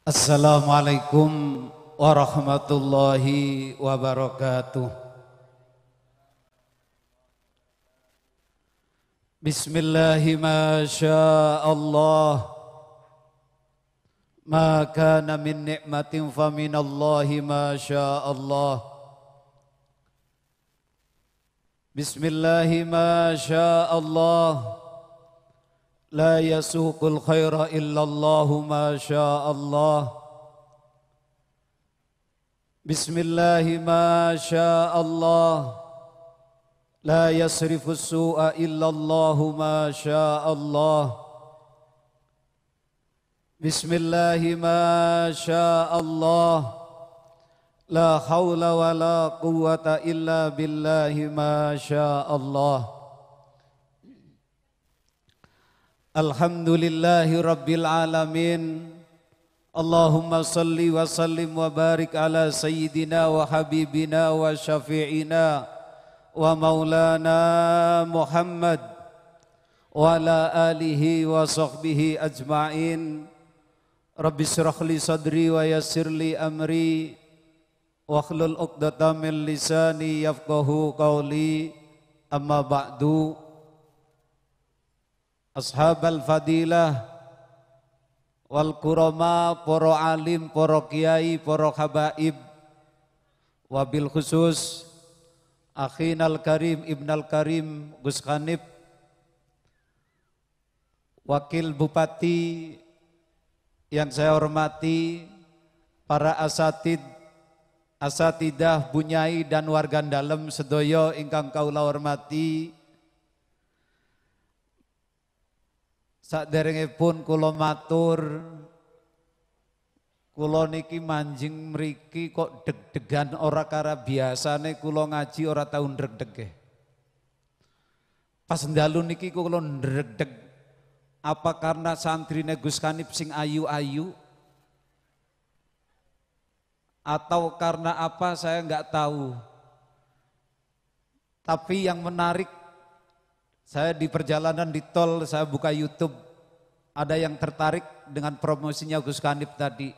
Assalamualaikum warahmatullahi wabarakatuh. Bismillahi ma sya'allah. Ma kana min ni'matin fa minallahi ma sya'allah. Bismillahi ma sya'allah. La yasuqul khaira illallahu ma sya'allah. Bismillahi ma sya'allah. La yasrifus su'a illallahu ma sya'allah. Bismillahi ma sya'allah. La hawla wa la quwwata illa billahi ma sya'allah. Alhamdulillahi rabbil alamin. Allahumma salli wa sallim wa barik ala sayyidina wa habibina wa syafi'ina wa maulana Muhammad wa ala alihi wa sahbihi ajma'in. Rabbi syrah li sadri wa yassir li amri wa hlul uqdatam min lisani yafqahu qawli. Amma ba'du. Ashabal fadilah wal kurama, poro alim, poro kiai, poro habaib, wabil khusus akhinal karim, ibnal karim, Gus Khanif, wakil bupati yang saya hormati, para asatid, asatidah, bunyai dan warga dalem sedoyo ingkang kaula hormati. Saderengipun kula matur, kula niki manjing mriki kok deg-degan ora kara biasane kula ngaji ora tau ndeg-deg. Pas ndalu niki kula ndeg-deg. Apa karena santrine Gus Khanif sing ayu-ayu? Atau karena apa saya enggak tahu. Tapi yang menarik, saya di perjalanan di tol, saya buka YouTube, ada yang tertarik dengan promosinya Gus Khanif tadi.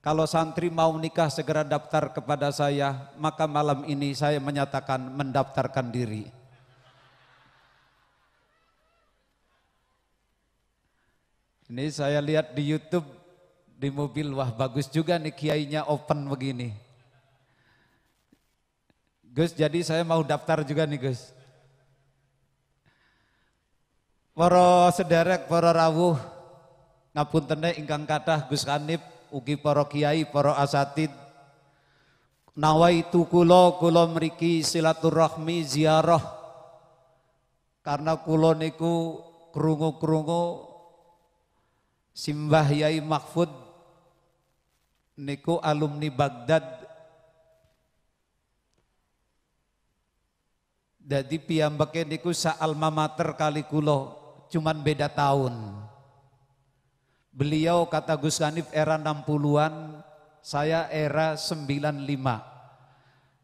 Kalau santri mau nikah segera daftar kepada saya, maka malam ini saya menyatakan mendaftarkan diri. Ini saya lihat di YouTube, di mobil, wah bagus juga nih kiainya open begini. Gus, jadi saya mau daftar juga nih Gus. Para sederek, para rawuh, ngapuntene ingkang kathah Gus Khanif, ugi para kiai, para asatid. Nawaitu kula mriki silaturahmi ziarah. Karena kula niku krungu-krungu Simbah Yai Mahfud niku alumni Baghdad. Jadi piyambake niku sa alma mater kali kula. Cuman beda tahun. Beliau kata Gus Khanif era 60-an, saya era 95.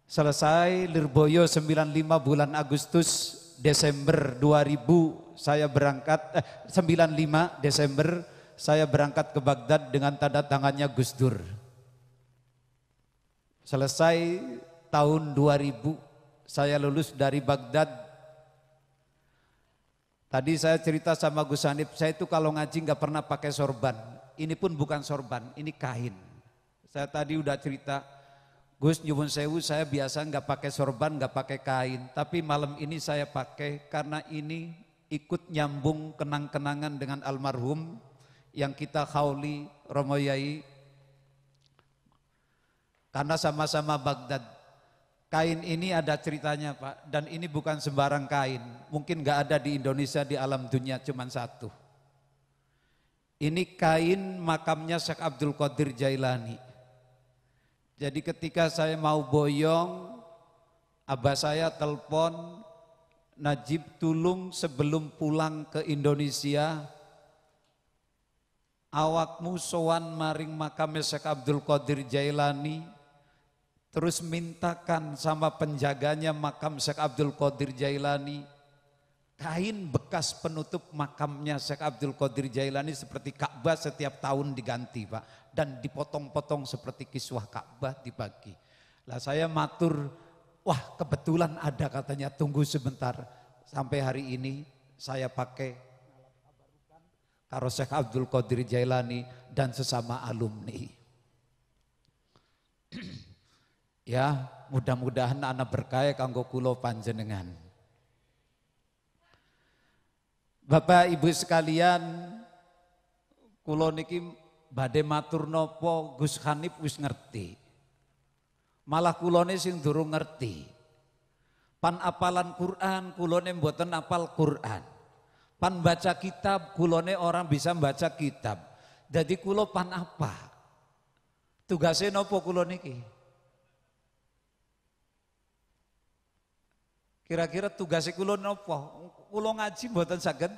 Selesai Lirboyo 95 bulan Agustus, Desember 2000 saya berangkat, 95 Desember saya berangkat ke Baghdad dengan tanda tangannya Gus Dur. Selesai tahun 2000 saya lulus dari Baghdad. Tadi saya cerita sama Gus Khanif, saya itu kalau ngaji nggak pernah pakai sorban. Ini pun bukan sorban, ini kain. Saya tadi udah cerita, Gus nyuwun sewu, saya biasa nggak pakai sorban, nggak pakai kain. Tapi malam ini saya pakai karena ini ikut nyambung kenang-kenangan dengan almarhum yang kita khauli Romo Yai. Karena sama-sama Baghdad. Kain ini ada ceritanya Pak, dan ini bukan sembarang kain. Mungkin gak ada di Indonesia, di alam dunia cuma satu. Ini kain makamnya Syekh Abdul Qadir Jailani. Jadi ketika saya mau boyong, abah saya telepon, Najib tulung sebelum pulang ke Indonesia, awakmu sowan maring makamnya Syekh Abdul Qadir Jailani, terus mintakan sama penjaganya makam Syekh Abdul Qadir Jailani, kain bekas penutup makamnya Syekh Abdul Qadir Jailani seperti Ka'bah setiap tahun diganti Pak. Dan dipotong-potong seperti kiswah Ka'bah dibagi. Lah saya matur, wah kebetulan ada katanya, tunggu sebentar. Sampai hari ini saya pakai karo Syekh Abdul Qadir Jailani dan sesama alumni. Ya, mudah-mudahan anak berkah kanggo kula panjenengan. Bapak Ibu sekalian, kula niki badhe matur napa Gus Hanif wis ngerti. Malah kulone sing durung ngerti. Pan apalan Quran, kulone mboten apal Quran. Pan baca kitab, kulone orang bisa baca kitab. Jadi kulo pan apa? Tugasnya napa kulo niki? Kira-kira tugasnya kulo napa? Kulo ngaji mboten saged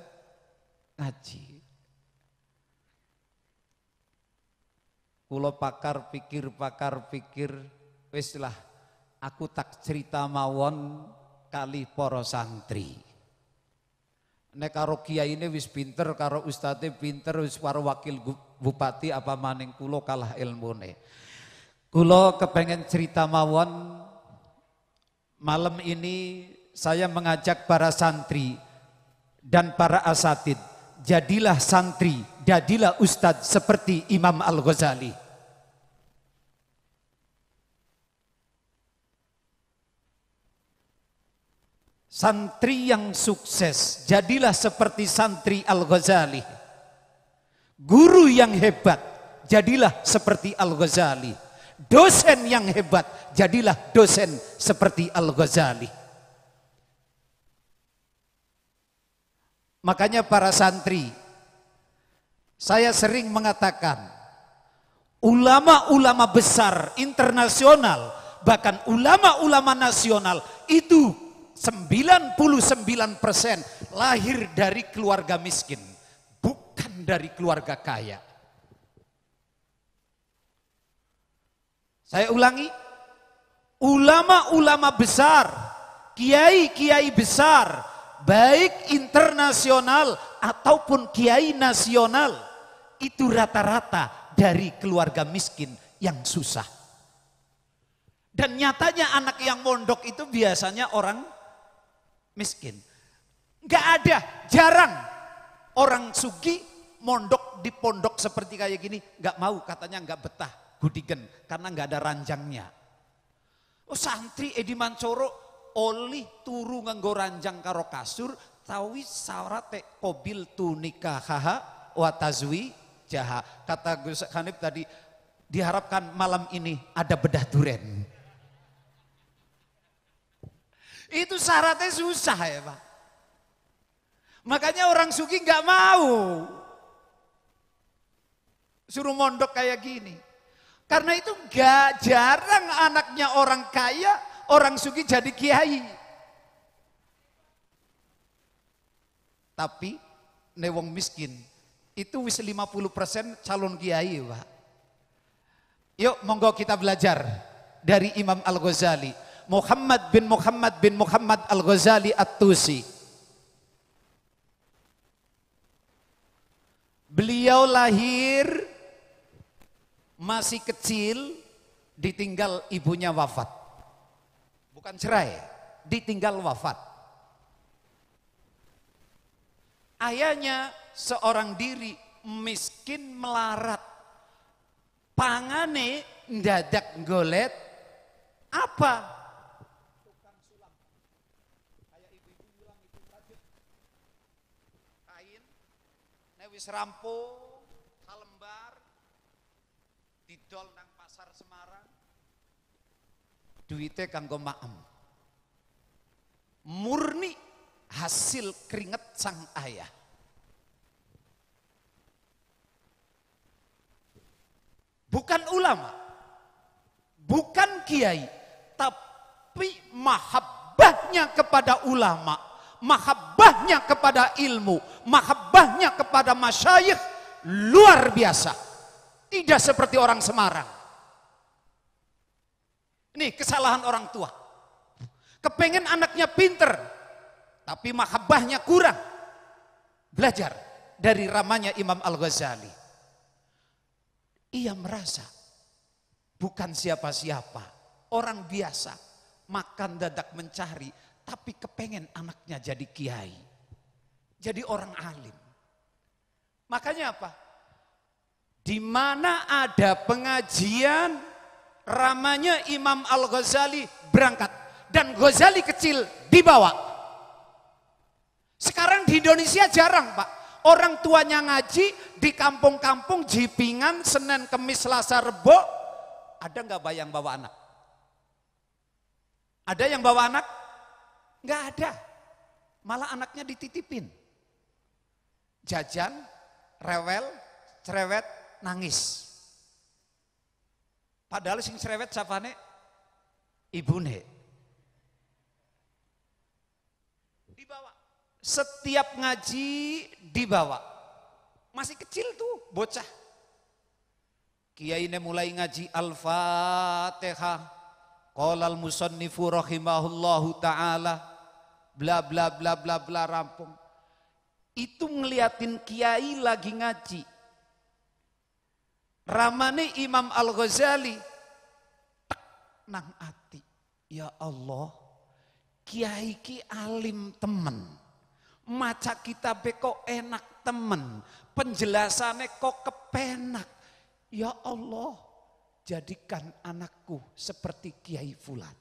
ngaji. Kulo pakar pikir, wis lah aku tak cerita mawon kali para santri. Nek karo kiai ini wis pinter, karo ustadze pinter, wis karo wakil bupati apa maning kulo kalah ilmune. Kulo kepengen cerita mawon malam ini. Saya mengajak para santri dan para asatid, jadilah santri, jadilah ustadz seperti Imam Al-Ghazali. Santri yang sukses, jadilah seperti santri Al-Ghazali. Guru yang hebat, jadilah seperti Al-Ghazali. Dosen yang hebat, jadilah dosen seperti Al-Ghazali. Makanya para santri, saya sering mengatakan, ulama-ulama besar internasional, bahkan ulama-ulama nasional itu 99% lahir dari keluarga miskin, bukan dari keluarga kaya. Saya ulangi, ulama-ulama besar, kiai-kiai besar, baik internasional ataupun kiai nasional, itu rata-rata dari keluarga miskin yang susah. Dan nyatanya anak yang mondok itu biasanya orang miskin. Gak ada, jarang orang sugih mondok di pondok seperti kayak gini. Gak mau, katanya gak betah, gudigen, karena gak ada ranjangnya. Oh santri Edi Mancoro oli turu nganggo ranjang karo kasur, tawi sarate qabil tu nikahaha wa tazwi jaha. Kata Gus Hanif tadi, diharapkan malam ini ada bedah duren. Itu syaratnya susah ya Pak. Makanya orang sugih nggak mau suruh mondok kayak gini. Karena itu gak jarang anaknya orang kaya, orang sugih jadi kiai. Tapi newong miskin itu wis 50% calon kiai Pak. Yuk monggo kita belajar dari Imam Al-Ghazali, Muhammad bin Muhammad Al-Ghazali At-Tusi. Beliau lahir masih kecil, ditinggal ibunya wafat. Bukan cerai, ditinggal wafat. Ayahnya seorang diri, miskin melarat. Pangane ndadak golet apa? Tukang sulam. Kayak ibu-ibu nyulam itu rajut. Kain, wis rampung, salembar, didol nang pasar Semarang. Duitnya kanggo maem. Murni hasil keringet sang ayah. Bukan ulama, bukan kiai, tapi mahabbahnya kepada ulama, mahabbahnya kepada ilmu, mahabbahnya kepada masyayikh luar biasa. Tidak seperti orang Semarang. Ini kesalahan orang tua. Kepengen anaknya pinter, tapi mahabbahnya kurang. Belajar dari ramanya Imam Al-Ghazali. Ia merasa bukan siapa-siapa, orang biasa, makan dadak mencari, tapi kepengen anaknya jadi kiai, jadi orang alim. Makanya apa? Di mana ada pengajian, ramanya Imam Al-Ghazali berangkat. Dan Ghazali kecil dibawa. Sekarang di Indonesia jarang Pak. Orang tuanya ngaji di kampung-kampung, Jipingan, Senin, Kemis, Selasa, Rebo. Ada nggak bayang bawa anak? Ada yang bawa anak? Nggak ada. Malah anaknya dititipin. Jajan, rewel, cerewet, nangis. Padahal sing cerewet siapane? Ibune. Dibawa. Setiap ngaji dibawa. Masih kecil tuh bocah. Kiai ini mulai ngaji Al-Fatihah. Qala al-musannifu rahimahullahu ta'ala. Bla bla bla bla bla rampung. Itu ngeliatin kiai lagi ngaji. Ramane Imam Al-Ghazali. Tak nang ati. Ya Allah. Kiai ki alim temen. Maca kitabe kok enak temen, penjelasannya kok kepenak. Ya Allah, jadikan anakku seperti Kiai Fulan.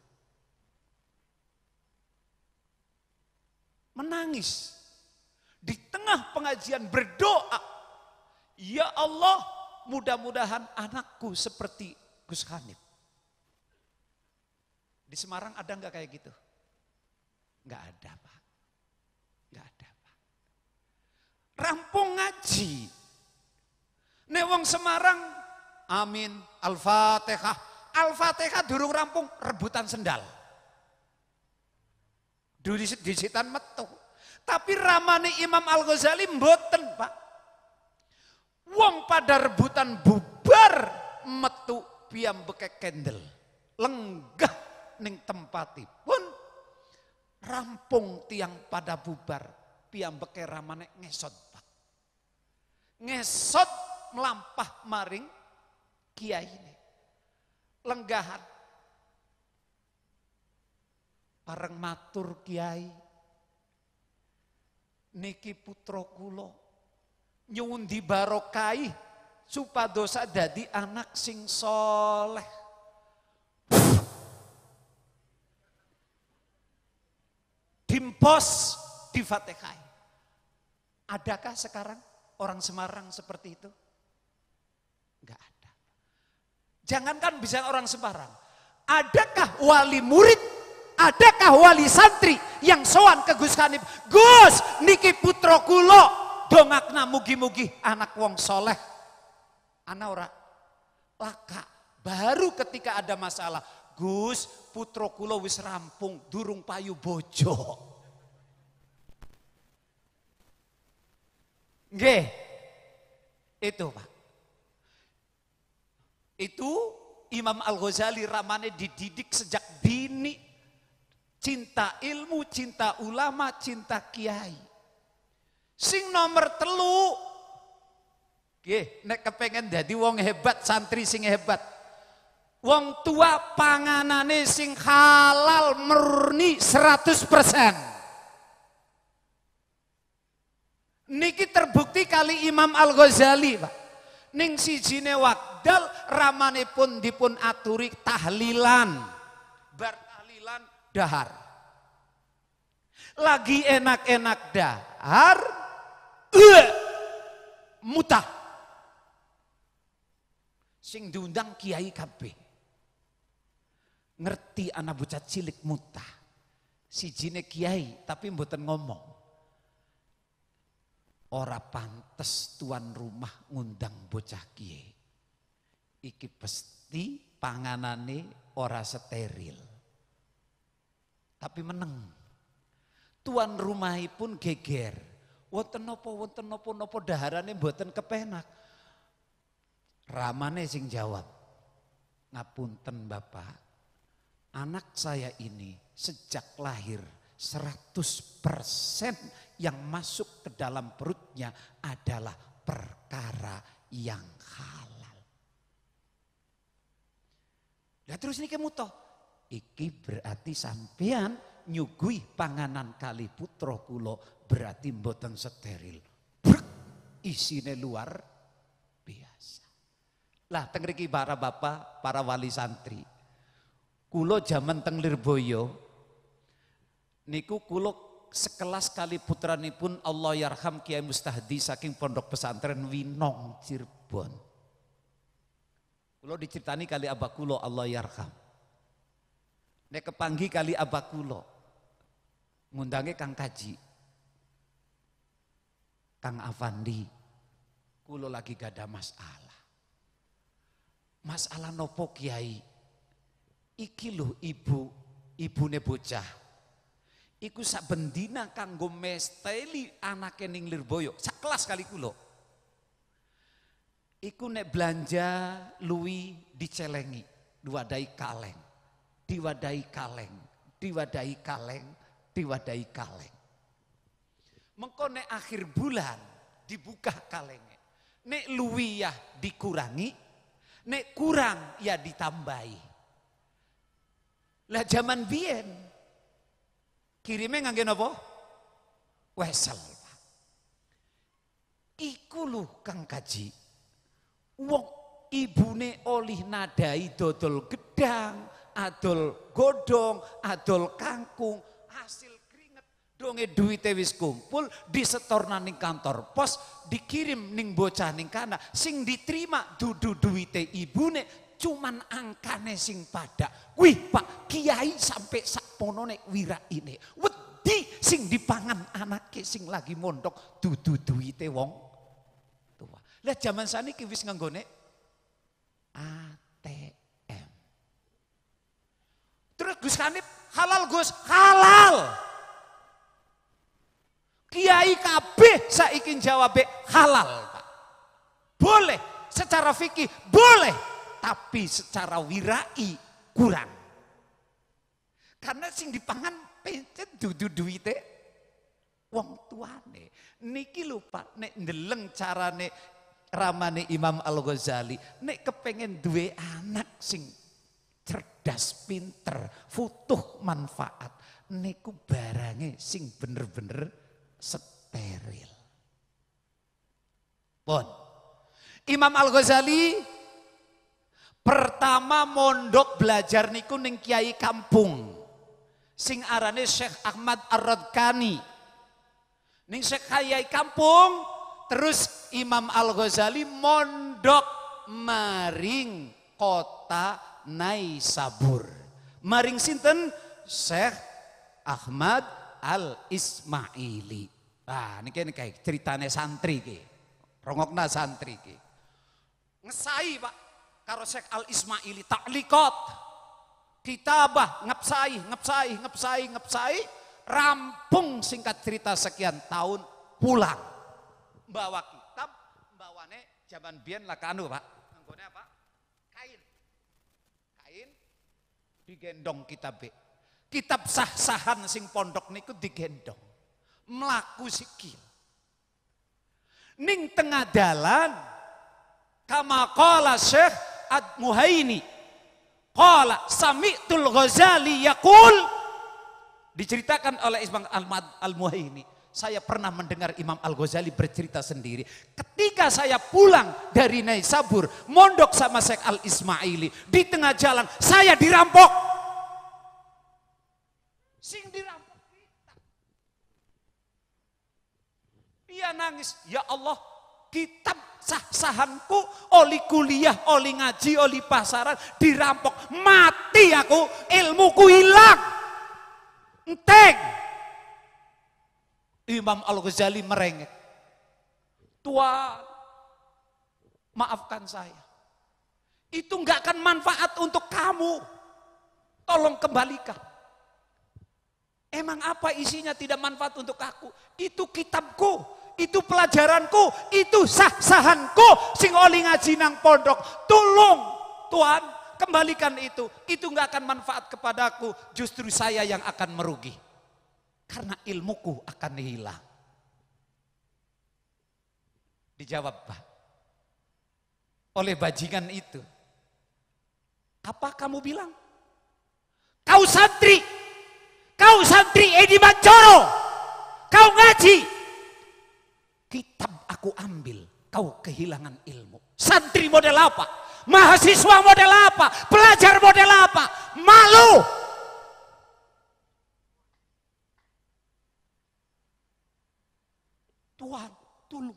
Menangis. Di tengah pengajian berdoa. Ya Allah, mudah-mudahan anakku seperti Gus Hanif. Di Semarang ada nggak kayak gitu? Nggak ada Pak. Nggak ada Pak. Rampung ngaji. Nek wong Semarang, amin, Al-Fatihah. Al-Fatihah durung rampung, rebutan sendal. Disitan metu. Tapi ramane Imam Al-Ghazali mboten Pak. Wong pada rebutan bubar, metu piyambake kendel. Lenggah ning tempatipun. Rampung tiang pada bubar, piyambake ramane ngesot Pak. Ngesot melampah maring kiai ini. Lenggahan. Bareng matur kiai. Niki putra kula nyuwun dibarokahi supadosa dadi anak sing soleh. Dimpos di Fatihah. Adakah sekarang orang Semarang seperti itu? Enggak ada. Jangankan bisa orang Semarang. Adakah wali murid? Adakah wali santri yang sowan ke Gus Hanif? Gus, niki putra kula dongakna mugi-mugi anak wong soleh. Ana ora laka. Baru ketika ada masalah, Gus, putra kula wis rampung, durung payu bojo. Nggih. Itu Pak. Itu Imam Al-Ghazali ramane dididik sejak dini. Cinta ilmu, cinta ulama, cinta kiai. Sing nomor 3. Nggih, nek kepengen dadi wong hebat, santri sing hebat. Wong tua panganane sing halal murni 100%. Niki terbukti kali Imam Al-Ghazali, Pak. Ning sijine wekdal ramane pun dipun aturi tahlilan. Bar tahlilan dahar. Lagi enak-enak dahar, mutah. Sing diundang kiai kabeh. Ngerti anak bocah cilik mutah. Sijine kiai tapi mboten ngomong. Ora pantes tuan rumah ngundang bocah kiai. Iki pasti panganane ora steril. Tapi meneng. Tuan rumahipun geger. Wonten napa daharane mboten kepenak. Ramane sing jawab. Ngapunten Bapak. Anak saya ini sejak lahir 100% yang masuk ke dalam perutnya adalah perkara yang halal. Nah terus ini kemuto, iki berarti sampean nyugui panganan kali putra kula berarti mboten steril. Brek, isine luar biasa. Lah teng mriki para bapak, para wali santri. Kula jaman teng Lirboyo niku kula sekelas kali putranipun Allah yarham Kiai Mustahdi saking pondok pesantren Winong Cirebon. Kula diceritani kali abah kula Allah yarham. Nek kepanggi kali abah kula ngundange Kang Kaji, Kang Afandi, kula lagi gada masalah. Masalah nopo Kiai? Iki lho ibune bocah. Iku sak bendina kanggo mesteli anake ning Lirboyo, sak kelas kali kula. Iku nek belanja luwi dicelengi, diwadahi kaleng, diwadahi kaleng, diwadahi kaleng, diwadahi kaleng. Mengko nek akhir bulan dibuka kalengnya. Nek luwi ya dikurangi, nek kurang ya ditambahi. Lah zaman biyen kirimnya ngangge napa? Wesel. Iku lho Kang Kaji. Wong ibune olih nadai dodol gedang, adol godong, adol kangkung, hasil keringet donge duwite wis kumpul disetorna ning kantor pos, dikirim ning bocah ning kana, sing diterima dudu duwite ibune cuman angkane sing pada. Wih Pak Kiai sampai sakmonone wiraine. Wedi sing dipangan anake sing lagi mondok dudu duwite wong tua. Lah zaman saniki wis nganggone ATM. Terus Gus Hanif halal Gus, halal. Kiai kabeh saiki jawabe halal Pak. Boleh secara fikih, boleh. Tapi secara wirai kurang. Karena sing dipangan pencet dudu duwite wong tuane. Niki lho Pak, nek ndeleng carane ramane Imam Al-Ghazali, nek kepengen duwe anak sing cerdas, pinter, futuh manfaat, niku barange sing bener-bener steril. Pun Imam Al-Ghazali pertama mondok belajar niku ning kiai kampung sing arane Syekh Ahmad Ar-Radkani. Ning Syekh kiai kampung terus Imam Al-Ghazali mondok maring kota Naisabur. Maring sinten? Syekh Ahmad Al-Ismaili. Ah niki ceritane santri iki. Rongokna santri iki. Ngesai Pak karo Syekh Al-Ismaili takliqat kitabah ngepsai rampung singkat cerita sekian tahun pulang bawa kitab bawane zaman biyen lah kanu Pak nganggone apa kain digendong kitab sah-sahan sing pondok niku digendong mlaku sikil ning tengah dalan kama qala Syekh Ad-Muhaini qala sami'tul Ghazali yaqul, diceritakan oleh Imam Al-Muhaini, saya pernah mendengar Imam Al-Ghazali bercerita sendiri ketika saya pulang dari Naisabur mondok sama Syekh Al-Ismaili, di tengah jalan saya dirampok. Sing dirampok kita. Dia nangis, ya Allah, kitab sah-sahanku oli kuliah, oli ngaji, oli pasaran dirampok, mati aku, ilmuku hilang. Enteng. Imam Al-Ghazali merengek. Tuhan, maafkan saya. Itu enggak akan manfaat untuk kamu. Tolong kembalikan. Emang apa isinya tidak manfaat untuk aku? Itu kitabku, itu pelajaranku, itu sah-sahanku sing oli ngaji nang pondok. Tolong Tuhan kembalikan itu. Itu enggak akan manfaat kepadaku, justru saya yang akan merugi. Karena ilmuku akan hilang. Dijawab Pak oleh bajingan itu. Apa kamu bilang? Kau santri Edi Mancoro, kau ngaji. Kitab aku ambil, kau kehilangan ilmu. Santri model apa? Mahasiswa model apa? Pelajar model apa? Malu. Tuhan, tolong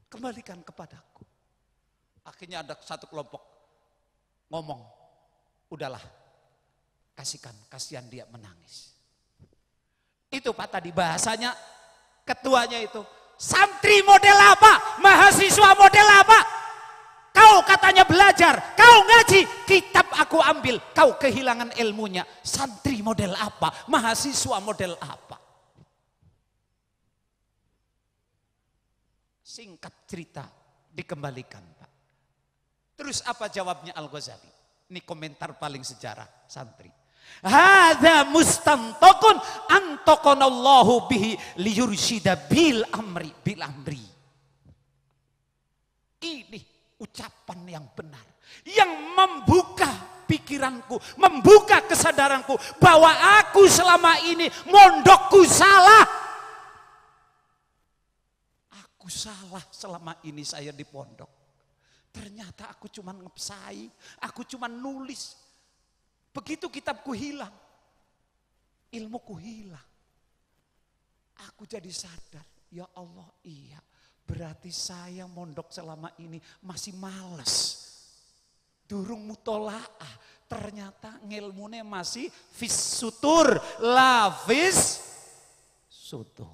kembalikan kepadaku. Akhirnya ada satu kelompok ngomong, udahlah, kasihkan, kasihan dia menangis. Itu Pak tadi bahasanya ketuanya itu. Santri model apa? Mahasiswa model apa? Kau katanya belajar, kau ngaji, kitab aku ambil, kau kehilangan ilmunya. Santri model apa? Mahasiswa model apa? Singkat cerita, dikembalikan Pak. Terus apa jawabnya Al-Ghazali? Ini komentar paling sejarah santri. Hadza mustantaqun antaqanallahu bihi liyursyida bil amri. Ini ucapan yang benar, yang membuka pikiranku, membuka kesadaranku bahwa aku selama ini mondokku salah. Aku salah selama ini saya di pondok. Ternyata aku cuma ngepsai, aku cuma nulis. Begitu kitabku hilang, ilmuku hilang. Aku jadi sadar, ya Allah iya, berarti saya mondok selama ini masih malas. Durung mutolaah, ternyata ngilmune masih fis sutur, lafis sutur.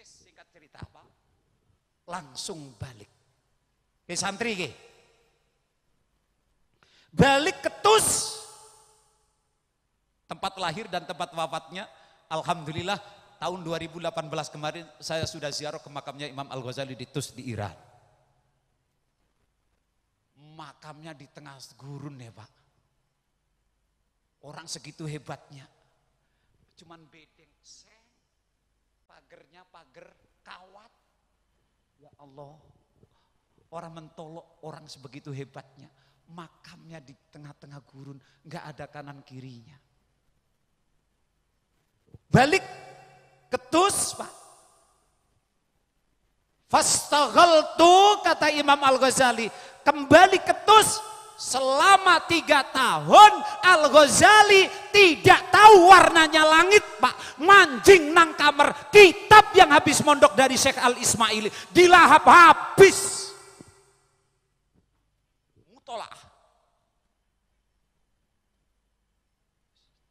Singkat cerita apa? Langsung balik. Ke santri ke. Balik ke TUS. Tempat lahir dan tempat wafatnya. Alhamdulillah tahun 2018 kemarin saya sudah ziarah ke makamnya Imam Al-Ghazali di TUS di Iran. Makamnya di tengah gurun ya Pak. Orang segitu hebatnya. Cuman bedeng seng. Pagernya pager kawat. Ya Allah. Orang mentolok orang sebegitu hebatnya. Makamnya di tengah-tengah gurun, nggak ada kanan kirinya. Balik ke TUS Pak. Fastaghaltu kata Imam Al-Ghazali, kembali ke TUS selama 3 tahun. Al-Ghazali tidak tahu warnanya langit Pak. Manjing nang kamar, kitab yang habis mondok dari Syekh Al-Ismaili dilahap habis. Tolak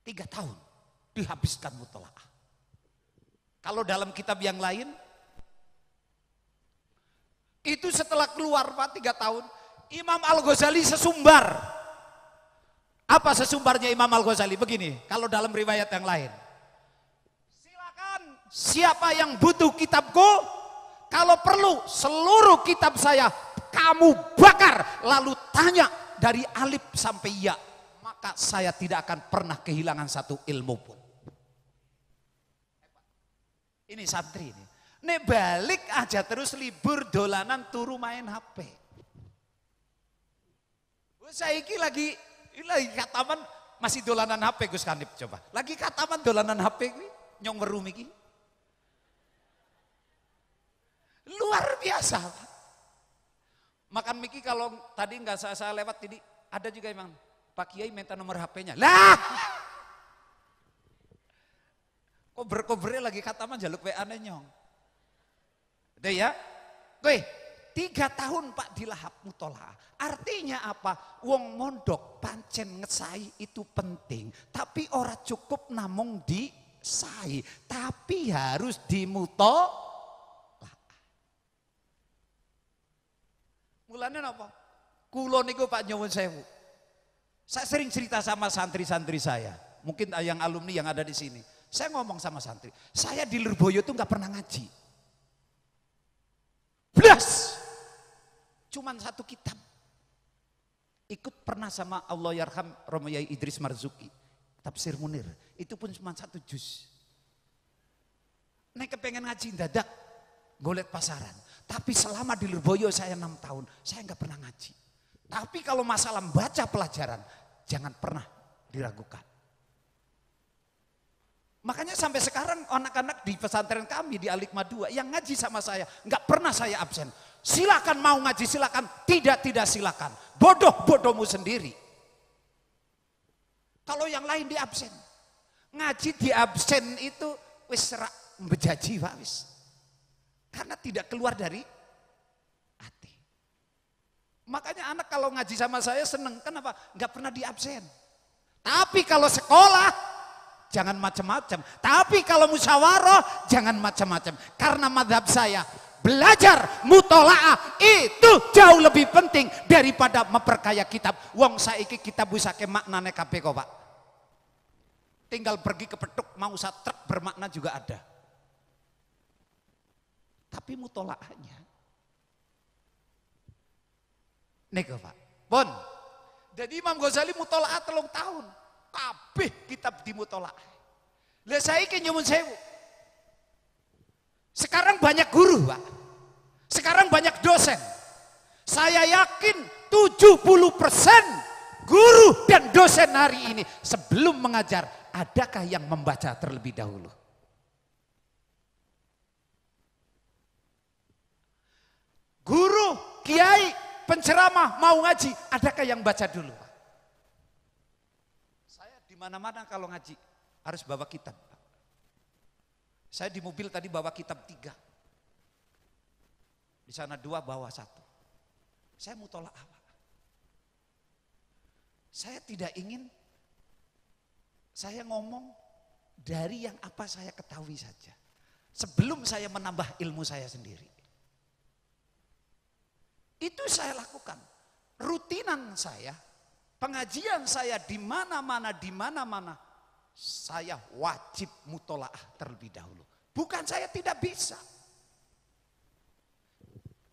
3 tahun dihabiskan mutolaah. Kalau dalam kitab yang lain itu setelah keluar Pak 3 tahun Imam Al-Ghazali sesumbar. Apa sesumbarnya Imam Al-Ghazali? Begini, kalau dalam riwayat yang lain, silakan siapa yang butuh kitabku, kalau perlu seluruh kitab saya kamu bakar, lalu tanya dari alif sampai ya, maka saya tidak akan pernah kehilangan satu ilmu pun. Ini santri ini. Nek balik aja terus libur dolanan turu main HP. Saiki lagi kataman masih dolanan HP Gus Kanip coba. Lagi kataman dolanan HP ini nyong werum iki. Luar biasa Pak. Makan Miki kalau tadi nggak saya lewat tadi ada juga emang Pak Kiai minta nomor HP-nya. Lah, kober-kobernya lagi kataman jaluk WA-nya nyong. Udah ya, gue 3 tahun Pak dilahap mutolaah. Artinya apa? Wong mondok pancen ngesai itu penting, tapi ora cukup namung disai, tapi harus dimutolaah. Mulane napa? Kulo niku Pak nyuwun sewu. Saya sering cerita sama santri-santri saya. Mungkin yang alumni yang ada di sini. Saya ngomong sama santri. Saya di Lirboyo itu nggak pernah ngaji. Belas. Cuman 1 kitab. Ikut pernah sama Allah Yarham Romo Yai Idris Marzuki. Tafsir Munir. Itu pun cuma 1 juz. nek kepengen ngaji dadak golet pasaran. Tapi selama di Lirboyo saya 6 tahun, saya nggak pernah ngaji. Tapi kalau masalah baca pelajaran, jangan pernah diragukan. Makanya sampai sekarang anak-anak di pesantren kami di Al-Hikmah 2 yang ngaji sama saya, nggak pernah saya absen. Silakan mau ngaji silakan, tidak silakan. Bodoh-bodohmu sendiri. Kalau yang lain di absen. Ngaji di absen itu wis serak bejaji Pak wis. Karena tidak keluar dari hati. Makanya anak kalau ngaji sama saya seneng, kenapa? Nggak pernah di absen. Tapi kalau sekolah jangan macam-macam. Tapi kalau musyawarah jangan macam-macam. Karena madhab saya belajar mutola'ah itu jauh lebih penting daripada memperkaya kitab. Wong saiki kitab busake maknane kabeh kok Pak. Tinggal pergi ke petuk mau satrek bermakna juga ada. Tapi mutola'ahnya nego Pak. Pun. Jadi Imam Ghazali mutola'ah 3 tahun. Kabeh kitab di mutola'ah. Lah saiki nyuwun sewu. Sekarang banyak guru Pak. Sekarang banyak dosen. Saya yakin 70% guru dan dosen hari ini sebelum mengajar, adakah yang membaca terlebih dahulu? Guru, kiai, penceramah mau ngaji, adakah yang baca dulu? Saya di mana-mana kalau ngaji harus bawa kitab. Saya di mobil tadi bawa kitab 3. Di sana 2 bawa 1. Saya mutola'ah. Saya tidak ingin saya ngomong dari yang apa saya ketahui saja. Sebelum saya menambah ilmu saya sendiri. Itu saya lakukan. Rutinan saya, pengajian saya di mana-mana, saya wajib mutola'ah terlebih dahulu. Bukan saya tidak bisa.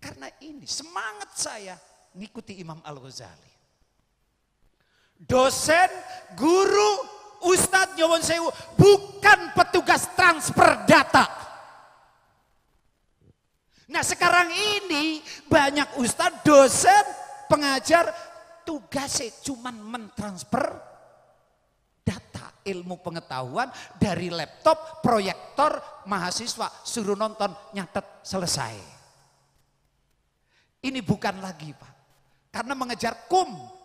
Karena ini semangat saya ngikuti Imam Al-Ghazali. Dosen, guru, ustadz nyuwun sewu bukan petugas transfer data. Nah sekarang ini banyak ustadz, dosen, pengajar tugasnya cuman mentransfer data, ilmu pengetahuan dari laptop, proyektor, mahasiswa suruh nonton, nyatet, selesai. Ini bukan lagi Pak, karena mengejar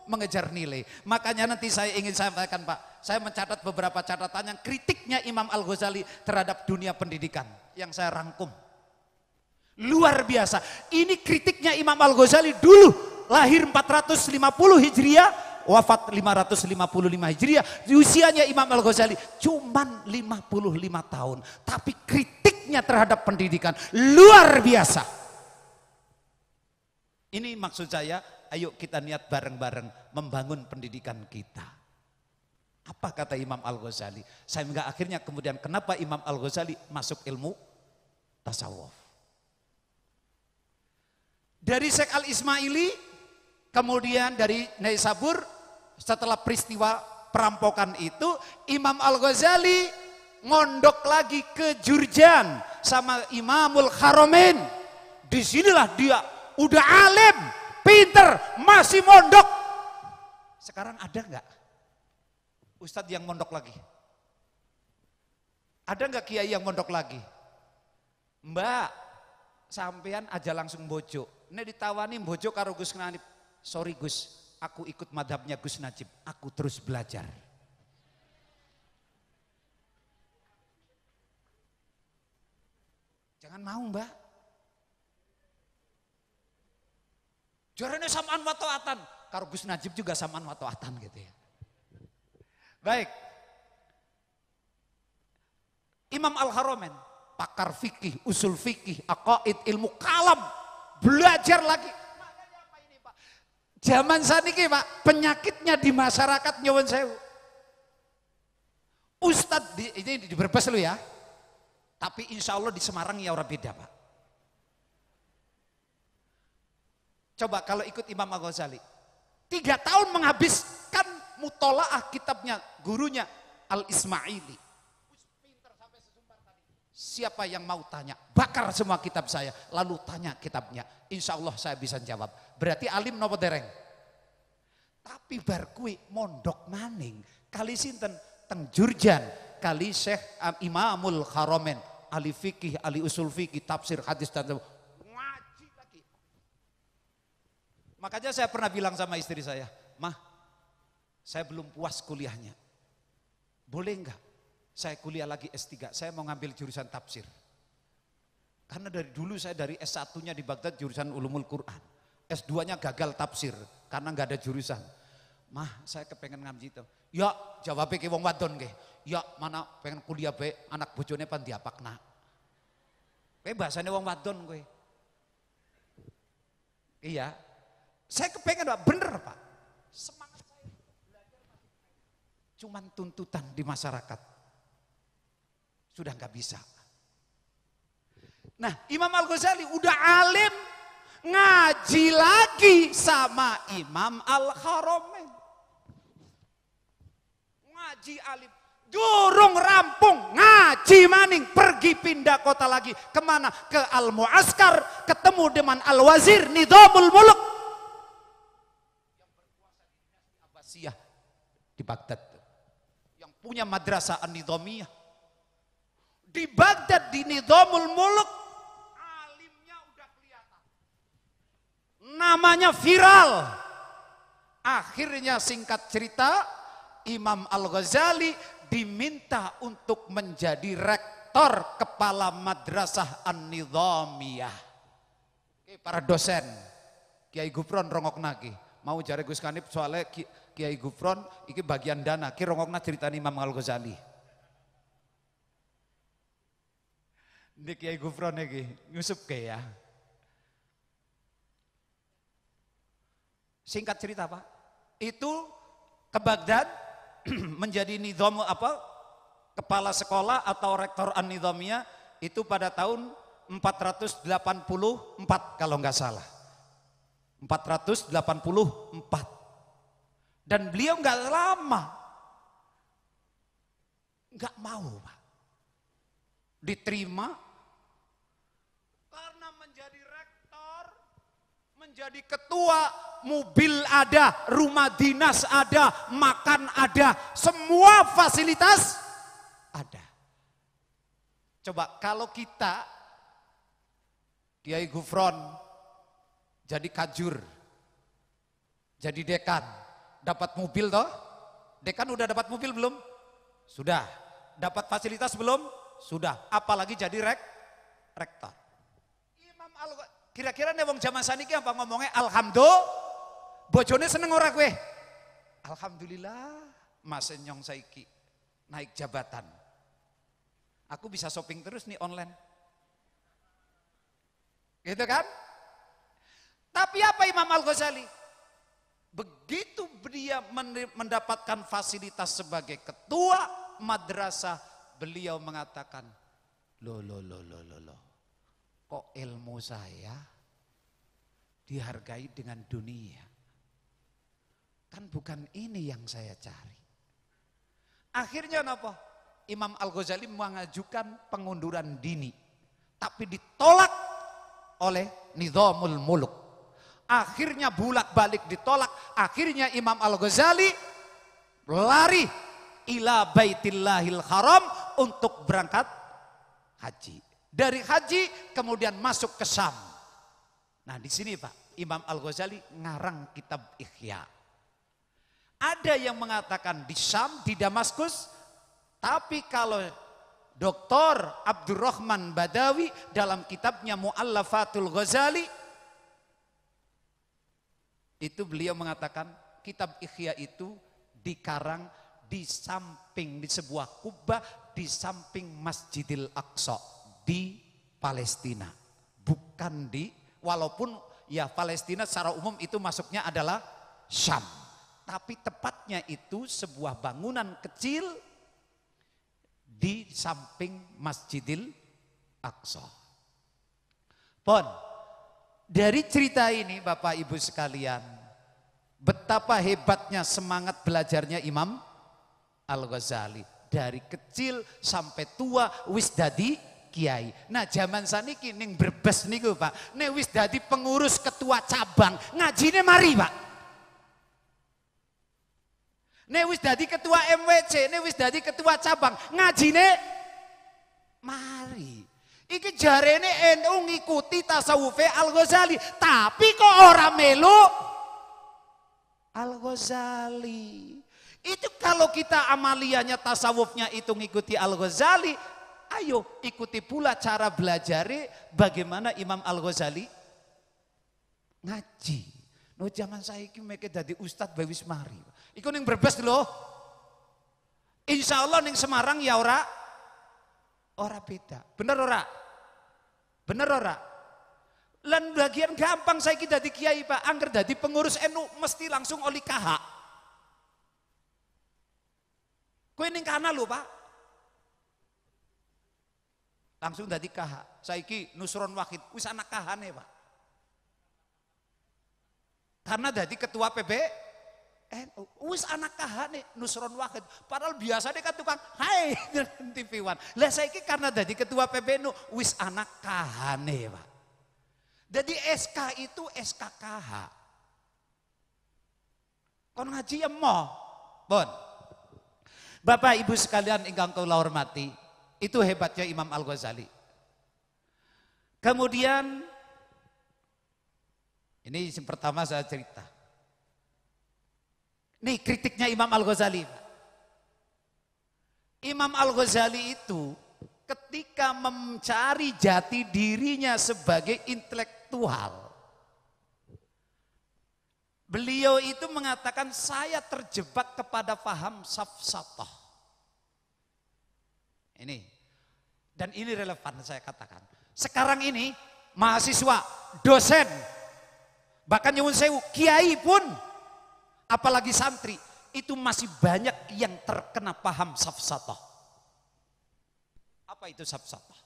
mengejar nilai. Makanya nanti saya ingin sampaikan Pak, saya mencatat beberapa catatan yang kritiknya Imam Al-Ghazali terhadap dunia pendidikan yang saya rangkum. Luar biasa. Ini kritiknya Imam Al-Ghazali dulu lahir 450 Hijriah, wafat 555 Hijriah. Usianya Imam Al-Ghazali cuman 55 tahun. Tapi kritiknya terhadap pendidikan luar biasa. Ini maksud saya, ayo kita niat bareng-bareng membangun pendidikan kita. Apa kata Imam Al-Ghazali? Sehingga akhirnya kemudian kenapa Imam Al-Ghazali masuk ilmu tasawuf. Dari Syekh Al-Ismaili, kemudian dari Naisabur, setelah peristiwa perampokan itu, Imam Al-Ghazali ngondok lagi ke Jurjan sama Imamul Haramain. Disinilah dia udah alim, pinter, masih mondok. Sekarang ada nggak ustadz yang mondok lagi? Ada nggak kiai yang mondok lagi? Mbak, sampean aja langsung bojo. Ini ditawani bojo karo Gus Najib. Sorry Gus, aku ikut madhabnya Gus Najib. Aku terus belajar. Jangan mau Mbak. Jarane samaan wa ta'atan. Karo Gus Najib juga samaan wa ta'atan gitu ya. Baik. Imam Al-Haramain, pakar fikih, usul fikih, aqaid, ilmu kalam, belajar lagi. Makanya apa ini Pak? Zaman saniki Pak, penyakitnya di masyarakat nyuwun sewu. Ustadz ini di Brebes lu ya. Tapi insya Allah di Semarang ya orang beda Pak. Coba kalau ikut Imam Al-Ghazali, 3 tahun menghabiskan mutola'ah kitabnya, gurunya Al-Ismaili. Siapa yang mau tanya, bakar semua kitab saya, lalu tanya kitabnya. Insya Allah saya bisa jawab. Berarti alim nopo dereng. Tapi bar kuwi mondok maning, kali sinten teng Jurjan, kali Syekh Imamul Haromen, ahli fikih, ahli usul fikih, tafsir, hadis dan ngaji lagi. Makanya saya pernah bilang sama istri saya, "Mah, saya belum puas kuliahnya. Boleh enggak saya kuliah lagi S3, saya mau ngambil jurusan tafsir. Karena dari dulu saya dari S1-nya di Baghdad jurusan Ulumul Quran. S2-nya gagal tafsir karena enggak ada jurusan. Mah, saya kepengen ngambil itu. Ya, jawabnya ke wong wadon ke. Ya, mana pengen kuliah baik, anak bojone pan diapakna. Kayak bahasanya wong wadon gue. Iya, saya kepengen Pak, bener Pak. Semangat saya belajar cuman tuntutan di masyarakat. Sudah nggak bisa. Nah, Imam Al-Ghazali udah alim, ngaji lagi sama Imam Al-Haromen. Ngaji alim, durung rampung, ngaji maning, pergi pindah kota lagi. Kemana? Ke Al-Mu'askar, ketemu dengan Al-Wazir Nidhamul Muluk. Yang berkuasa di dinasti Abbasiyah di Baghdad. Yang punya madrasah An-Nidhamiyah. Di Baghdad, di Nidhamul Muluk, alimnya udah kelihatan. Namanya viral. Akhirnya singkat cerita, Imam Al-Ghazali diminta untuk menjadi rektor kepala madrasah An-Nidhamiyah. Para dosen, Kiai Gufron rongok nagi. Mau jare Gus Kanib soalnya Kiai Gufron, iki bagian dana, ki rongokna ceritani Imam Al-Ghazali. Ini Kiai Gufron iki nyusup ke ya. Singkat cerita Pak, itu ke Baghdad menjadi nidham kepala sekolah atau rektor An-Nidhamiyah itu pada tahun 484 kalau nggak salah. 484. Dan beliau nggak lama, nggak mau Pak, diterima. Karena menjadi rektor, menjadi ketua, mobil ada, rumah dinas ada, makan ada, semua fasilitas ada. Coba kalau kita, Kiai Gufron, jadi kajur, jadi dekan, dapat mobil toh? Dekan udah dapat mobil belum? Sudah. Dapat fasilitas belum? Sudah. Apalagi jadi rektor. Kira-kira nih wong zaman saniki apa ngomongnya alhamdulillah, bojone seneng ora gue? Alhamdulillah, Mas Nyong saiki naik jabatan. Aku bisa shopping terus nih online. Gitu kan? Tapi apa Imam Al-Ghazali? Begitu dia mendapatkan fasilitas sebagai ketua madrasah, beliau mengatakan, loh. Kok ilmu saya dihargai dengan dunia? Kan bukan ini yang saya cari. Akhirnya apa? Imam Al-Ghazali mengajukan pengunduran dini. Tapi ditolak oleh Nidhamul Muluk. Akhirnya bolak-balik ditolak. Akhirnya Imam Al-Ghazali lari ila Baitillahil Haram untuk berangkat haji. Dari haji kemudian masuk ke Syam. Nah di sini Pak, Imam Al-Ghazali ngarang kitab Ihya. Ada yang mengatakan di Syam, di Damaskus, tapi kalau Dr. Abdurrahman Badawi dalam kitabnya Mu'allafatul Ghazali, itu beliau mengatakan kitab Ihya itu dikarang di samping, di sebuah kubah, di samping Masjidil Aqsa. Di Palestina, bukan di, walaupun ya Palestina secara umum itu masuknya adalah Syam, tapi tepatnya itu sebuah bangunan kecil di samping Masjidil Aqsa. Pon, dari cerita ini Bapak Ibu sekalian, betapa hebatnya semangat belajarnya Imam Al-Ghazali. Dari kecil sampai tua wis dadi kiai. Nah zaman saniki ning Brebes niku Pak, nek wis dadi pengurus ketua cabang, ngajine mari Pak. Nek wis dadi ketua MWC, nek wis dadi ketua cabang, ngajine mari. Iki jarene NU ngikuti tasawufe Al-Ghazali, tapi kok ora melu Al-Ghazali. Itu kalau kita amaliyahnya tasawufnya itu ngikuti Al-Ghazali, ayo ikuti pula cara belajar bagaimana Imam Al-Ghazali ngaji. No zaman saiki meke dadi ustad bae wis mari. Iku ning Brebes lho. Insyaallah ning Semarang ya ora beda. Bener ora? Bener ora? Lan bagian gampang saiki dadi kiai Pak, angger dadi pengurus NU mesti langsung oli KH. Kowe ning kana lho Pak. Langsung dadi KH. Saiki Nusron Wahid wis anak KH-ne Pak. Karena dadi ketua PB wis anak KH nih Nusron Wahid. Padahal biasa dia kan tukang hai TV One. Lah saiki karena dadi ketua PBNU wis anak KH nih Pak. Jadi SK itu SKKH. Kon ngaji ya mo. Bon. Bapak Ibu sekalian ingkang kula hormati, itu hebatnya Imam Al-Ghazali. Kemudian ini yang pertama saya cerita. Nih kritiknya Imam Al-Ghazali. Imam Al-Ghazali itu ketika mencari jati dirinya sebagai intelektual, beliau itu mengatakan saya terjebak kepada paham safsatah. Ini, dan ini relevan saya katakan. Sekarang ini mahasiswa, dosen, bahkan nyuwun sewu, kiai pun, apalagi santri, itu masih banyak yang terkena paham safsatah. Apa itu safsatah?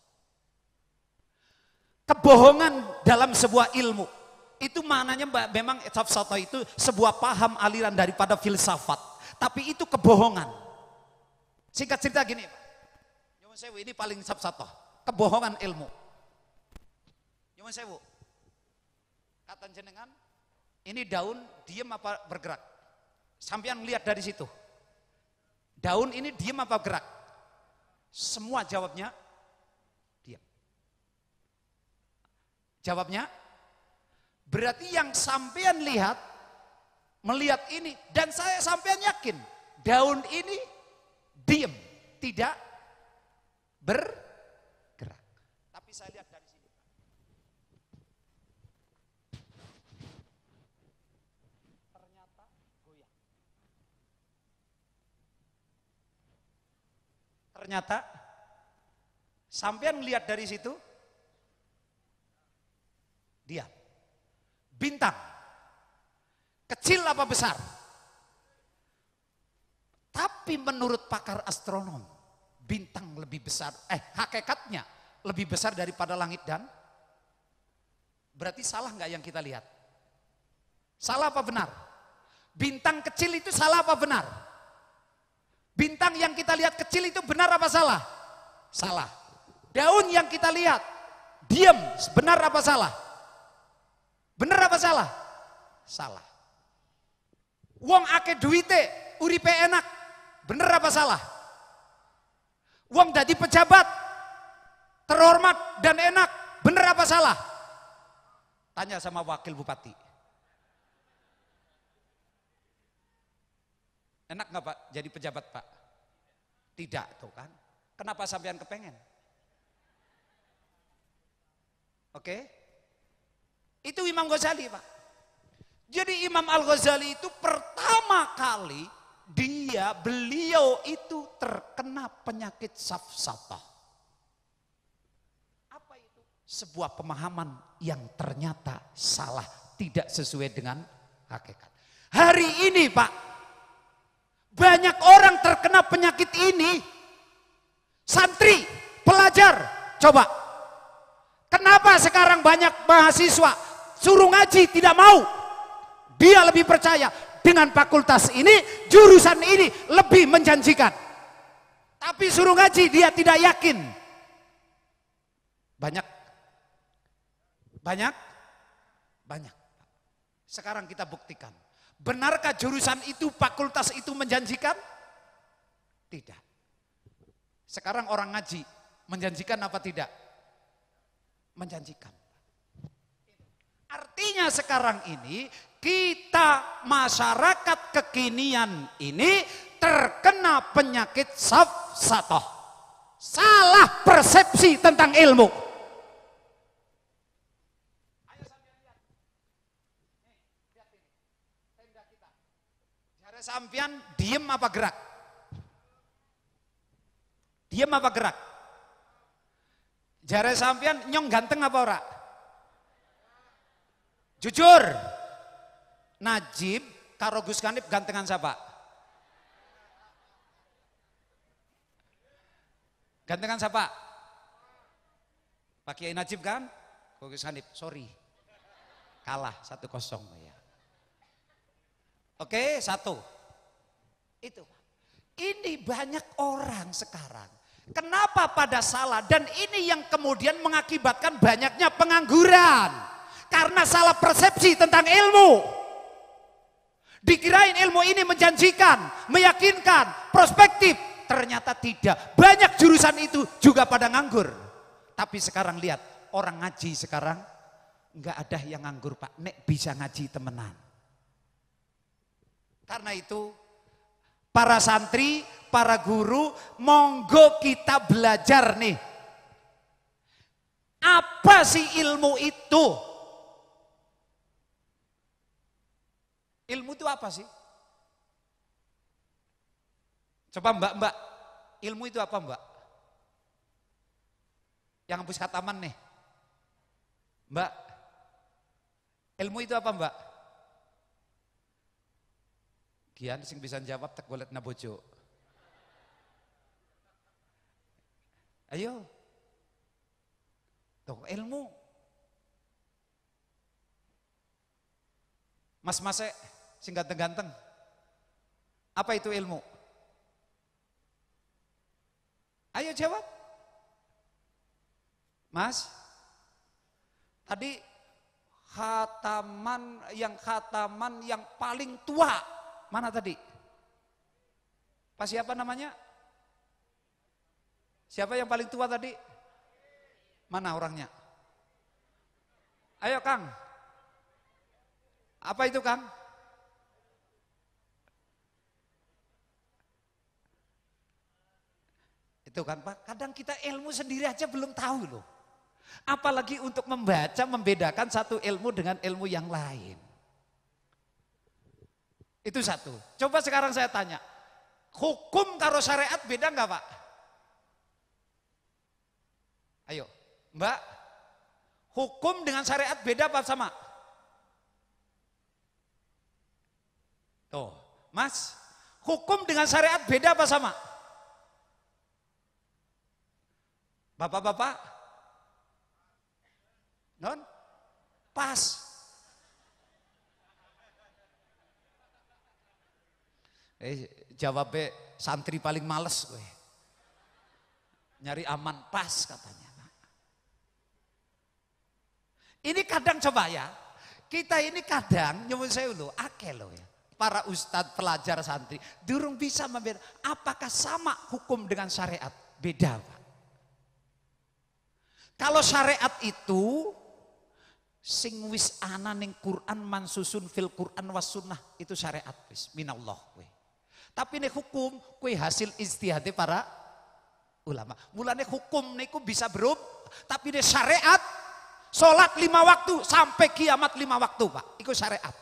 Kebohongan dalam sebuah ilmu. Itu maknanya memang safsatah itu sebuah paham aliran daripada filsafat. Tapi itu kebohongan. Singkat cerita gini, nyuwun sewu, ini paling safsatah. Kebohongan ilmu. Nyuwun sewu, kata jenengan, ini daun diem apa bergerak? Sampean lihat dari situ. Daun ini diem apa gerak? Semua jawabnya diam. Jawabnya berarti yang sampean lihat, melihat ini, dan saya sampean yakin daun ini diem, tidak bergerak. Tapi saya lihat dari sini. Ternyata goyang. Ternyata sampean lihat dari situ, diam. Bintang, kecil apa besar? Tapi menurut pakar astronom, bintang lebih besar, hakikatnya lebih besar daripada langit dan berarti salah nggak yang kita lihat? Salah apa benar? Bintang kecil itu salah apa benar? Bintang yang kita lihat kecil itu benar apa salah? Salah. Daun yang kita lihat diam, benar apa salah? Benar apa salah? Salah. Wong akeh duite, uripe enak. Benar apa salah? Wong dadi pejabat, terhormat dan enak. Benar apa salah? Tanya sama wakil bupati. Enak nggak Pak jadi pejabat Pak? Tidak tuh kan. Kenapa sampean kepengen? Oke? Itu Imam Ghazali Pak. Jadi Imam Al-Ghazali itu pertama kali beliau itu terkena penyakit safsatah. Apa itu? Sebuah pemahaman yang ternyata salah, tidak sesuai dengan hakikat. Hari ini Pak, banyak orang terkena penyakit ini. Santri, pelajar, coba. Kenapa sekarang banyak mahasiswa suruh ngaji tidak mau? Dia lebih percaya dengan fakultas ini, jurusan ini lebih menjanjikan. Tapi suruh ngaji dia tidak yakin. Banyak. Banyak? Banyak. Sekarang kita buktikan. Benarkah jurusan itu, fakultas itu menjanjikan? Tidak. Sekarang orang ngaji, menjanjikan apa tidak? Menjanjikan. Artinya sekarang ini, kita masyarakat kekinian ini terkena penyakit safsatoh. Salah persepsi tentang ilmu. Ayo sampean lihat. Nih, lihat ini. Tenda kita. Jare sampean diem apa gerak? Diem apa gerak? Jare sampean nyong ganteng apa ora? Jujur. Najib karo Gus Kanip gantengan siapa? Gantengan siapa? Pak Kiai Najib kan? Gus Kanip, sorry. Kalah 1-0 ya. Oke, 1. Itu. Ini banyak orang sekarang. Kenapa pada salah? Dan ini yang kemudian mengakibatkan banyaknya pengangguran. Karena salah persepsi tentang ilmu. Dikirain ilmu ini menjanjikan, meyakinkan, prospektif. Ternyata tidak. Banyak jurusan itu juga pada nganggur. Tapi sekarang lihat, orang ngaji sekarang nggak ada yang nganggur Pak. Nek bisa ngaji temenan. Karena itu para santri, para guru, monggo kita belajar nih. Apa sih ilmu itu? Ilmu itu apa sih? Coba mbak, ilmu itu apa mbak? Yang habis khataman nih. Mbak, ilmu itu apa mbak? Kian sing bisa jawab tak boleh na bojo. Ayo. Tuh, ilmu. Mas sing ganteng-ganteng. Apa itu ilmu? Ayo jawab. Mas, tadi khataman yang paling tua. Mana tadi? Pak siapa namanya? Siapa yang paling tua tadi? Mana orangnya? Ayo Kang. Apa itu Kang? Itu kan Pak, kadang kita ilmu sendiri aja belum tahu loh. Apalagi untuk membaca, membedakan satu ilmu dengan ilmu yang lain. Itu satu. Coba sekarang saya tanya, hukum karo syariat beda nggak Pak? Ayo, Mbak, hukum dengan syariat beda apa sama? Tuh, Mas, hukum dengan syariat beda apa sama? Bapak-bapak, non, pas. Jawabnya santri paling males gue. Nyari aman pas katanya. Ini kadang coba ya, kita ini kadang nyuwun sewu lho, akeh lho ya. Para ustadz, pelajar, santri, durung bisa membedakan apakah sama hukum dengan syariat? Beda Pak. Kalau syariat itu sing wis ana ning Quran mansusun fil Quran was sunnah itu syariat wis minallah kowe. Tapi nek hukum kowe hasil ijtihade para ulama. Mulane hukum niku bisa berubah, tapi nek syariat salat 5 waktu sampai kiamat 5 waktu Pak, iku syariat.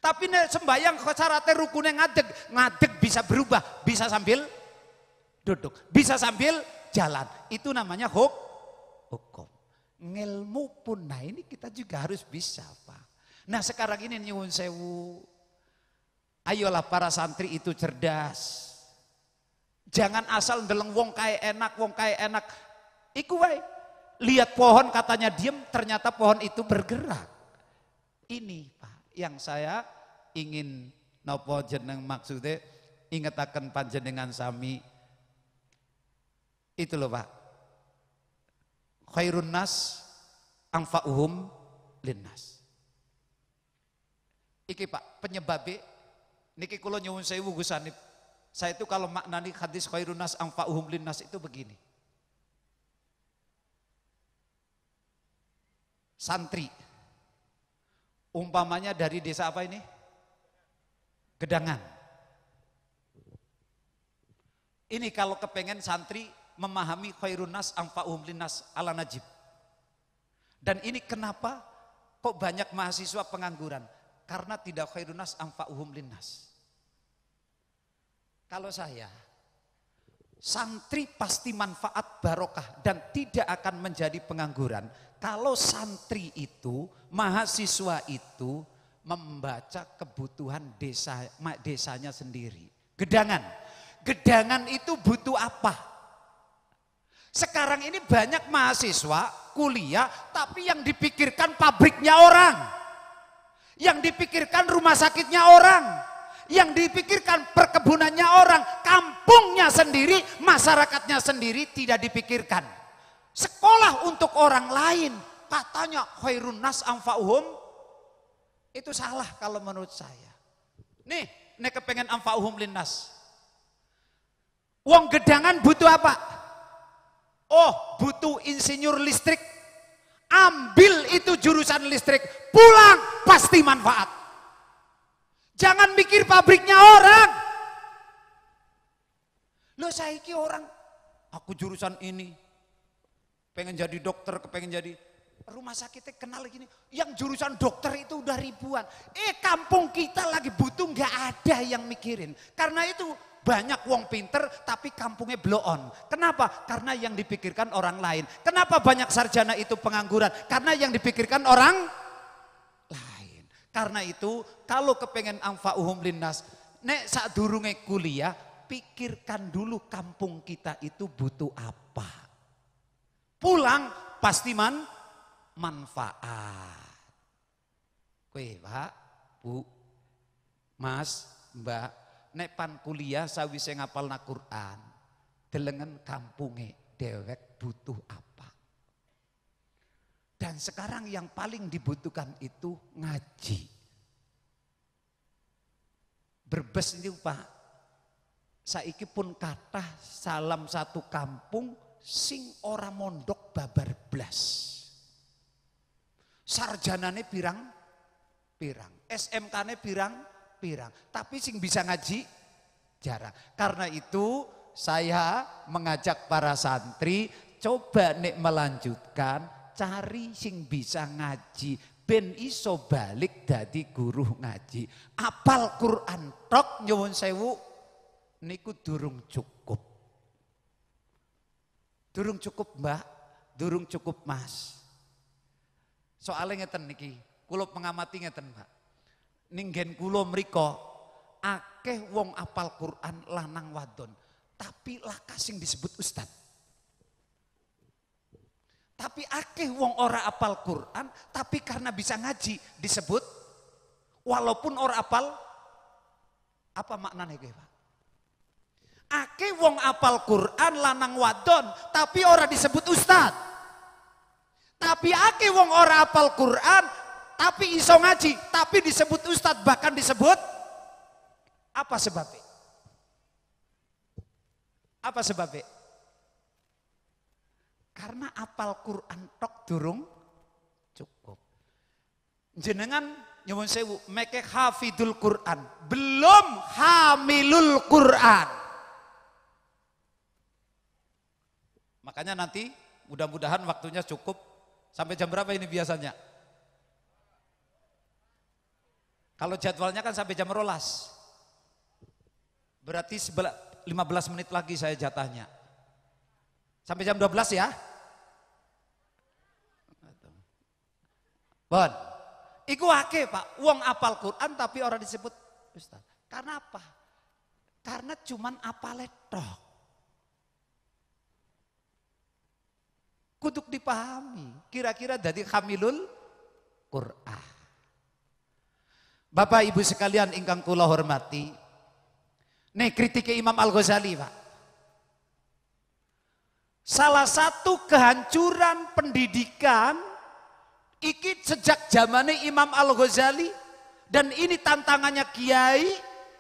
Tapi nek sembayang syaratnya rukune ngadeg bisa berubah, bisa sambil duduk, bisa sambil jalan. Itu namanya hukum. Ngilmu pun, nah ini kita juga harus bisa Pak. Nah sekarang ini nyuwun sewu, ayolah para santri itu cerdas. Jangan asal ndeleng wong kae enak. Iku wae. Lihat pohon katanya diem, ternyata pohon itu bergerak. Ini Pak yang saya ingin nopo jeneng maksudnya ingetaken panjenengan sami. Itu loh Pak. khairun nas anfa'uhum linnas. Iki Pak, penyebabnya niki kula nyuwun sewu Gus Hanif. Saya itu kalau maknani hadis khairun nas anfa'uhum linnas itu begini. Santri umpamanya dari desa apa ini? Gedangan. Ini kalau kepengen santri memahami khairun nas anfa'uhum linnas ala Najib. Dan ini kenapa kok banyak mahasiswa pengangguran? Karena tidak khairun nas anfa'uhum linnas. Kalau saya, santri pasti manfaat barokah dan tidak akan menjadi pengangguran. Kalau santri itu, mahasiswa itu membaca kebutuhan desanya sendiri. Gedangan. Gedangan itu butuh apa? Sekarang ini banyak mahasiswa kuliah tapi yang dipikirkan pabriknya orang. Yang dipikirkan rumah sakitnya orang, yang dipikirkan perkebunannya orang, kampungnya sendiri, masyarakatnya sendiri tidak dipikirkan. Sekolah untuk orang lain, katanya khairun nas anfa'uhum, itu salah kalau menurut saya. Nih kepengen anfa'uhum linnas. Wong Gedangan butuh apa? Oh, butuh insinyur listrik. Ambil itu jurusan listrik, pulang pasti manfaat. Jangan mikir pabriknya orang. Loh saiki orang, aku jurusan ini, pengen jadi dokter, kepengen jadi rumah sakitnya kenal gini. Yang jurusan dokter itu udah ribuan. Kampung kita lagi butuh, nggak ada yang mikirin. Karena itu banyak wong pinter tapi kampungnya blow on. Kenapa? Karena yang dipikirkan orang lain. Kenapa banyak sarjana itu pengangguran? Karena yang dipikirkan orang lain. Karena itu kalau kepengen anfa'uhum linnas, nek sadurunge kuliah, pikirkan dulu kampung kita itu butuh apa. Pulang pasti manfaat. Kowe Pak, Bu, Mas, Mbak, nek pan kuliah sawise ngapalna Quran, delengen kampunge dewek butuh apa. Dan sekarang yang paling dibutuhkan itu ngaji. Brebes ini Pak, saiki pun kathah salam satu kampung sing ora mondok babar blas. Sarjanane pirang-pirang, SMK-ne pirang, tapi sing bisa ngaji jarang. Karena itu saya mengajak para santri, coba nek melanjutkan, cari sing bisa ngaji, ben iso balik dadi guru ngaji. Apal Quran tok nyuwun sewu niku durung cukup. Durung cukup Mbak, durung cukup Mas. Soalnya ngeten niki, kula pengamati ngeten Mbak. Ningen kula mriko akeh wong apal Quran lanang wadon, tapi laka sing disebut ustad. Tapi akeh wong ora apal Quran, tapi karena bisa ngaji disebut, walaupun ora apal, apa maknanya iki Pak? Akeh wong apal Quran lanang wadon, tapi ora disebut ustad. Tapi akeh wong ora apal Quran, tapi iso ngaji, tapi disebut ustadz, bahkan disebut apa sebabnya? Apa sebabnya? Karena apal Quran tok durung cukup. Jenengan nyuwun sewu meke hafidul Quran, belum hamilul Quran. Makanya nanti mudah-mudahan waktunya cukup. Sampai jam berapa ini biasanya? Kalau jadwalnya kan sampai jam 12. Berarti 15 menit lagi saya jatahnya. Sampai jam 12 ya. Bon. Iku akeh Pak, wong apal Quran tapi orang disebut ustaz. Karena apa? Karena cuman apal tok. Kuduk dipahami, kira-kira dari hamilul Quran. Bapak Ibu sekalian ingkang kula hormati, nih kritik Imam Al-Ghazali Pak. salah satu kehancuran pendidikan iki sejak zamannya Imam Al-Ghazali, dan ini tantangannya kiai,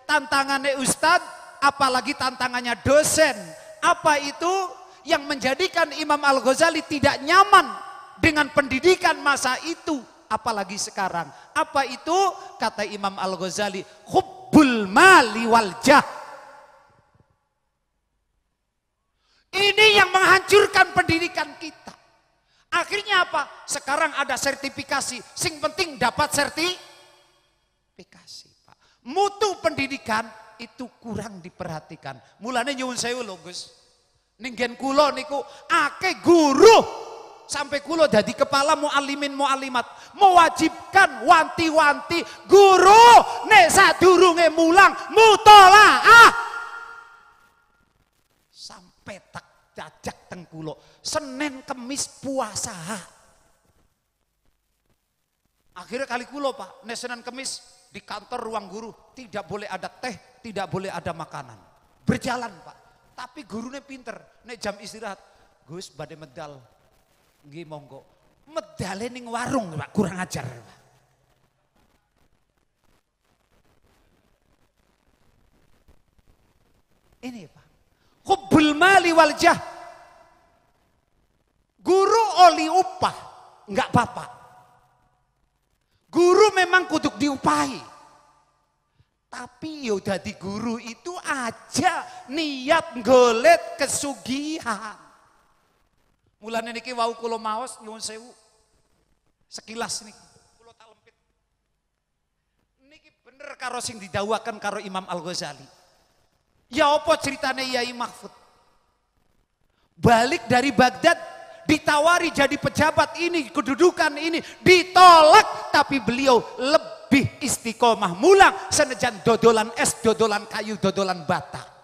tantangannya ustadz, apalagi tantangannya dosen. Apa itu yang menjadikan Imam Al-Ghazali tidak nyaman dengan pendidikan masa itu, apalagi sekarang? Apa itu? Kata Imam Al-Ghazali, hubbul mali wal jah. Ini yang menghancurkan pendidikan kita. Akhirnya apa? Sekarang ada sertifikasi, sing penting dapat sertifikasi, Pak. Mutu pendidikan itu kurang diperhatikan. Mulane nyuwun sewu lho, Gus. Ningen kula niku akeh guru sampai kula dadi kepala muallimin muallimat mewajibkan wanti-wanti guru nek sadurunge mulang mutolaah. Sampai tak jajak teng kula Senin Kemis puasa. Akhirnya kali kula Pak, nek Senin Kemis di kantor ruang guru tidak boleh ada teh, tidak boleh ada makanan. Berjalan Pak. Tapi gurunya pinter, nek jam istirahat, Gus badhe medal. Nggih monggo. Medale ning warung Pak, kurang ajar Pak. Ini Pak. Hubbul mali wal jah. Guru oli upah, enggak apa-apa. Guru memang kudu diupahi. Tapi yo dadi guru itu aja niat golet kesugihan. Mulane niki wau kula maos nyuwun sewu. Sekilas niki kula tak lempit. Niki bener karo sing didhawuhaken karo Imam Al-Ghazali. Ya apa ceritane Yai Mahfud? Balik dari Baghdad, ditawari jadi pejabat ini, kedudukan ini, ditolak, tapi beliau lebih istiqomah mulang senajan dodolan es, dodolan kayu, dodolan bata.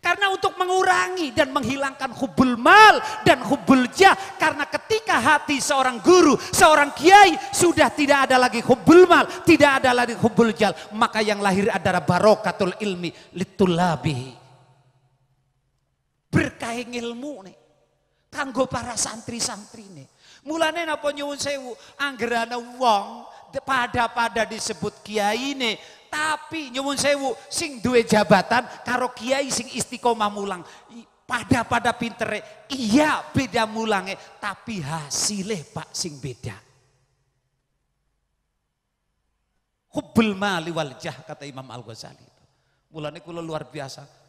Karena untuk mengurangi dan menghilangkan hubbul mal dan hubbul jah. Karena ketika hati seorang guru, seorang kiai sudah tidak ada lagi hubbul mal, tidak ada lagi hubbul jah, maka yang lahir adalah barokatul ilmi litulabihi. Berkah ilmu nih kanggo para santri-santri nih. Mulane napa nyuwun sewu, anggerane wong pada disebut kiai nih, tapi nyuwun sewu sing duwe jabatan karo kiai sing istiqomah mulang pada pintere, iya beda mulange, tapi hasilnya Pak sing beda. Hubbul mali wal jah kata Imam Al-Ghazali. Mulane kula luar biasa.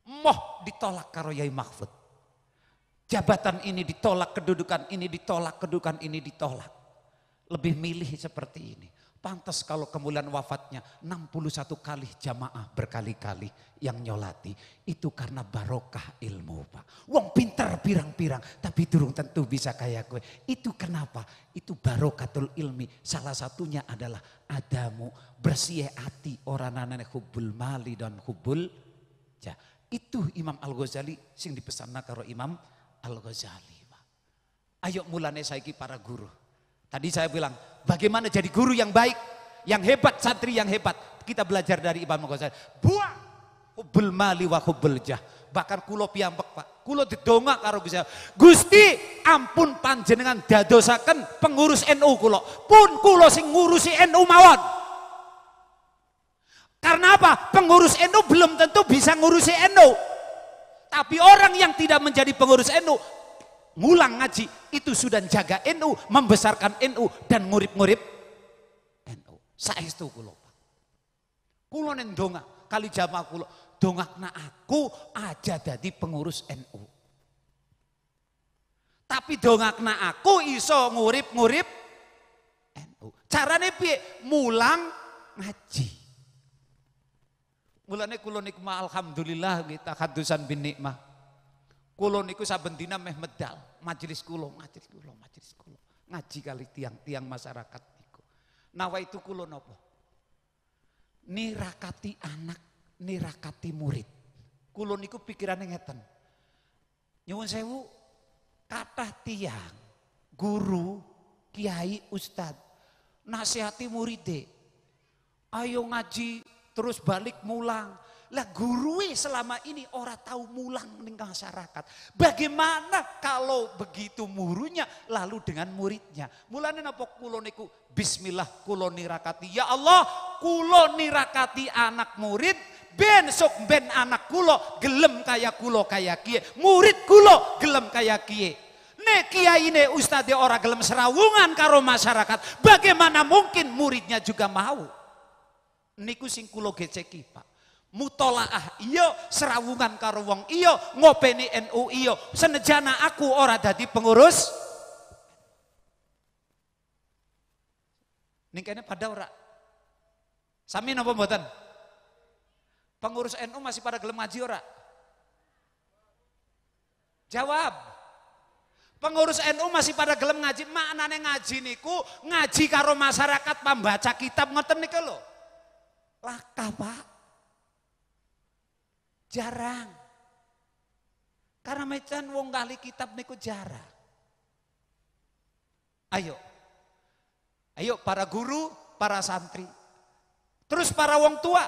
Moh ditolak karo Yai Mahfud. Jabatan ini ditolak, kedudukan ini ditolak, kedudukan ini ditolak. Lebih milih seperti ini. Pantas kalau kemuliaan wafatnya 61 kali jamaah berkali-kali yang nyolati. Itu karena barokah ilmu Pak. Wong pinter pirang-pirang tapi durung tentu bisa kayak gue. Itu kenapa? Itu barokatul ilmi. Salah satunya adalah adamu bersih hati orang anane hubbul mali dan hubbul jah. Itu Imam Al-Ghazali sing dipesanna karo Imam Al-Ghazali. Ayo mulane saiki para guru. Tadi saya bilang bagaimana jadi guru yang baik, yang hebat, santri yang hebat. Kita belajar dari Imam Al-Ghazali. Buang hubbul mali wa hubbul jah. Bahkan kulo piyambak Pak, kulo didongak karo Gusti. Gusti ampun panjenengan dadosaken pengurus NU kulo. Pun kulo sing ngurusi NU mawon. Karena apa? Pengurus NU belum tentu bisa ngurusi NU. Tapi orang yang tidak menjadi pengurus NU, ngulang ngaji, itu sudah jaga NU, membesarkan NU, dan ngurip-ngurip NU. Saestu kulo. Kulo nendonga, kali jamaah kulo, dongakna aku aja jadi pengurus NU. Tapi dongakna aku iso ngurip-ngurip NU. Carane piye? Mulang ngaji. Mulane kula niku alhamdulillah kita hadusan bin nikmah. Kula niku saben dina meh medal majelis kula. Ngaji kali tiang-tiang masyarakat niku. Nawa itu kula napa? Nirakati anak, nirakati murid. Kula niku pikirane ngeten. Nyuwun sewu, kathah tiang, guru, kiai, ustad, nasihati muride. Ayo ngaji terus balik mulang. Lah gurui selama ini ora tahu mulang ning masyarakat. Bagaimana kalau begitu murunya lalu dengan muridnya? Mulane napa kula niku bismillah kula nirakati. Ya Allah, kula nirakati anak murid ben sok ben anak kula gelem kaya kula kaya kiye. Murid kula gelem kaya kiye. Nek kiyaine ustadze ora gelem serawungan karo masyarakat, bagaimana mungkin muridnya juga mau? Niku sing kula geceki, Pak. Mutolaah iya, serawungan karo wong iya, ngopeni NU iya, senejana aku ora dadi pengurus. Ning kene pada ora. Sami napa mboten? Pengurus NU masih pada gelem ngaji ora? Jawab. Pengurus NU masih pada gelem ngaji. Maknane ngaji niku ngaji karo masyarakat, pembaca kitab ngoten niku lho. Laka, Pak. Jarang. Karena mecan wong kali kitab niku jarang. Ayo. Ayo para guru, para santri. Terus para wong tua.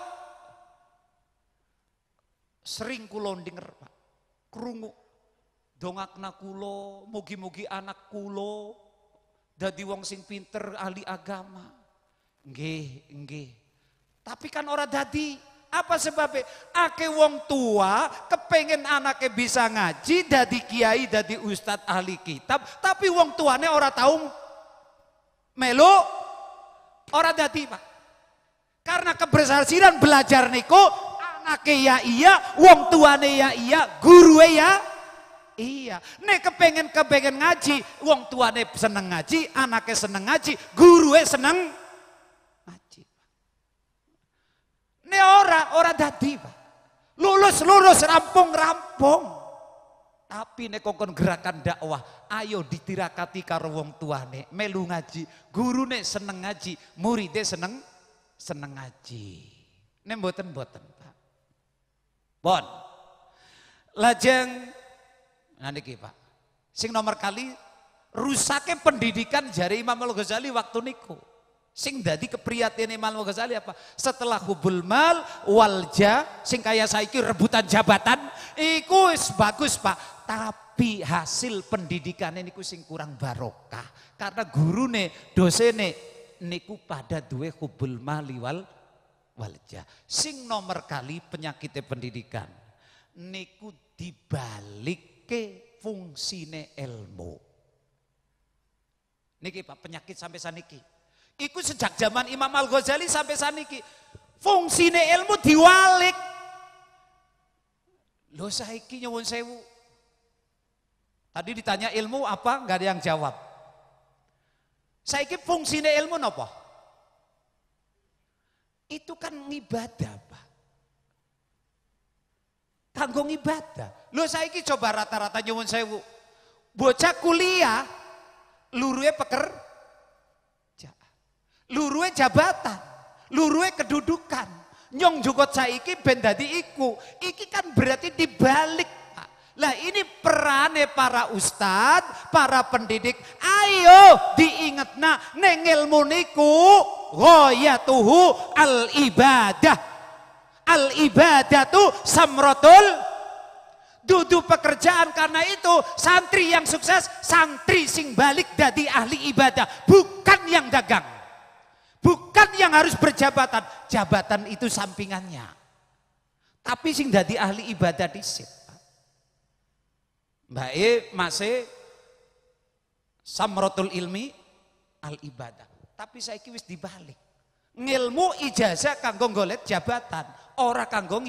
Sering kula denger, Pak. Krungu. Dongakna kula, mugi-mugi anak kula dadi wong sing pinter, ahli agama. Nggih, nggih. Tapi kan ora dadi. Apa sebabnya? Ake wong tua kepengen anaknya bisa ngaji, dadi kiai, dadi ustadz ahli kitab, tapi wong tuane ora tahu melu, ora dadi, Pak. Karena keberhasilan belajar niku anaknya ya iya, wong tuane ya iya, guruwe ya iya. Nek kepengen ngaji, wong tuane seneng ngaji, anaknya seneng ngaji, guruwe seneng ngaji. Ini ora dadi, Pak. Lulus rampung. Tapi nek kongkon gerakan dakwah, ayo ditirakati karo wong tuane, melu ngaji, gurune seneng ngaji, muridé seneng ngaji. Nek mboten, Pak. Bon. Lajeng niki, Pak. Sing nomor kali rusake pendidikan jari Imam Al-Ghazali waktu niku. Sing dadi kepriyatinan Imam Al-Ghazali apa? Setelah hubul mal walja, sing kaya saiki rebutan jabatan, iku wis bagus, Pak. Tapi hasil pendidikannya niku sing kurang barokah. Karena gurune, dosene niku pada duwe hubul mali walja. Sing nomor kali penyakitnya pendidikan niku dibalik ke fungsine ilmu. Niki, Pak, penyakit sampai saniki. Iku sejak zaman Imam Al-Ghazali sampai saniki. Fungsine ilmu diwalik. Loh saiki nyuwun sewu. Tadi ditanya ilmu apa, enggak ada yang jawab. Saiki fungsine ilmu napa? Itu kan ibadah, Pak. Kanggo ibadah. Loh saiki coba rata-rata nyuwun sewu. Bocah kuliah, luruhe luruhe jabatan, luruhe kedudukan. Nyong jukot saiki ben dadi iku. Iki kan berarti dibalik, Pak. Lah ini perane para ustad, para pendidik. Ayo diingetna neng ilmu niku ghayatuhu al-ibadah. Al-ibadatu samratul dudu pekerjaan. Karena itu santri yang sukses, santri sing balik dadi ahli ibadah, bukan yang dagang. Bukan yang harus berjabatan, jabatan itu sampingannya. Tapi sing dadi ahli ibadah dhisik. Mbak masih samratul ilmi al ibadah. Tapi saiki wis dibalik. Ngilmu ijazah kanggo golek jabatan, ora kanggo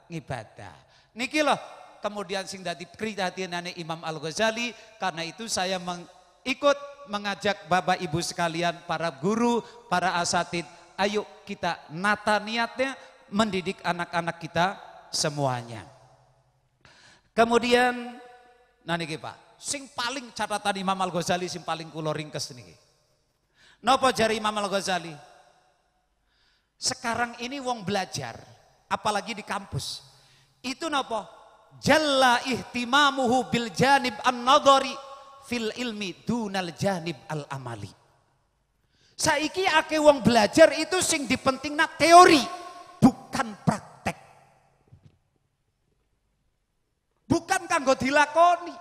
ibadah. Niki loh kemudian sing dadi prihatinane Imam Al-Ghazali. Karena itu saya ikut mengajak Bapak Ibu sekalian, para guru, para asatid, ayo kita nata niatnya mendidik anak-anak kita semuanya. Kemudian niki, Pak, sing paling catatan Imam Al-Ghazali sing paling kula ringkes niki. Napa jari Imam Al-Ghazali? Sekarang ini wong belajar, apalagi di kampus. Itu napa? Jalla ihtimamuhu bil janib an-nadhari fil ilmi dunal janib al amali. Saiki ake wong belajar itu sing dipentingna teori, bukan praktek. kanggo dilakoni.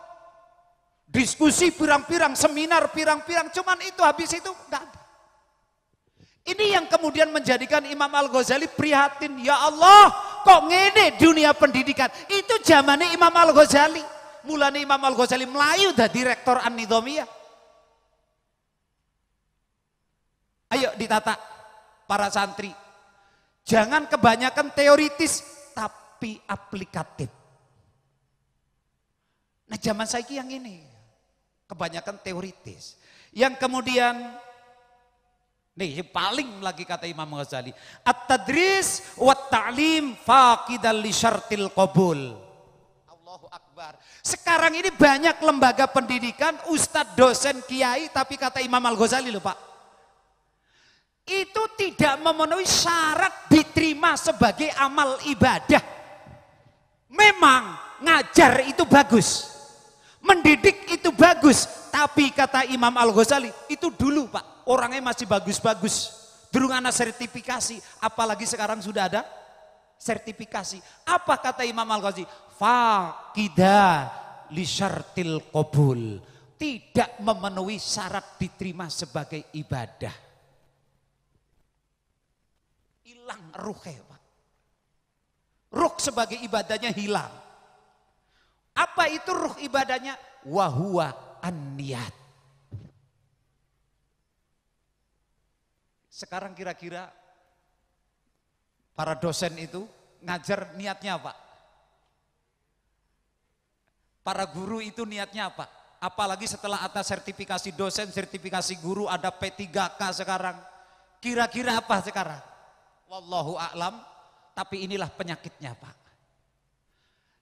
Diskusi pirang-pirang, seminar pirang-pirang, cuman itu habis itu enggak ada. Ini yang kemudian menjadikan Imam Al-Ghazali prihatin. Ya Allah, kok ngene dunia pendidikan. Itu zamannya Imam Al-Ghazali. Mulanya Imam Al-Ghazali melayu dadi rektor An-Nidhamiyah. Ayo ditata para santri. Jangan kebanyakan teoritis, tapi aplikatif. Nah zaman saiki yang ini, kebanyakan teoritis. Yang kemudian, nih paling lagi kata Imam Ghazali, at-tadris wa ta'lim faqidan li syartil qabul. Allahu Akbar. Sekarang ini banyak lembaga pendidikan, ustadz, dosen, kiai, tapi kata Imam Al-Ghazali loh Pak, itu tidak memenuhi syarat diterima sebagai amal ibadah. Memang ngajar itu bagus, mendidik itu bagus, tapi kata Imam Al-Ghazali itu dulu Pak, orangnya masih bagus-bagus, durung ana sertifikasi, apalagi sekarang sudah ada sertifikasi. Apa kata Imam Al-Ghazali? Faqida li syartil qabul, tidak memenuhi syarat diterima sebagai ibadah. Hilang ruhnya Pak. Ruh sebagai ibadahnya hilang. Apa itu ruh ibadahnya? Wahuwa an-niyat. Sekarang kira-kira para dosen itu ngajar niatnya apa? Para guru itu niatnya apa? Apalagi setelah atas sertifikasi dosen, sertifikasi guru, ada P3K sekarang. Kira-kira apa sekarang? Wallahu a'lam, tapi inilah penyakitnya Pak.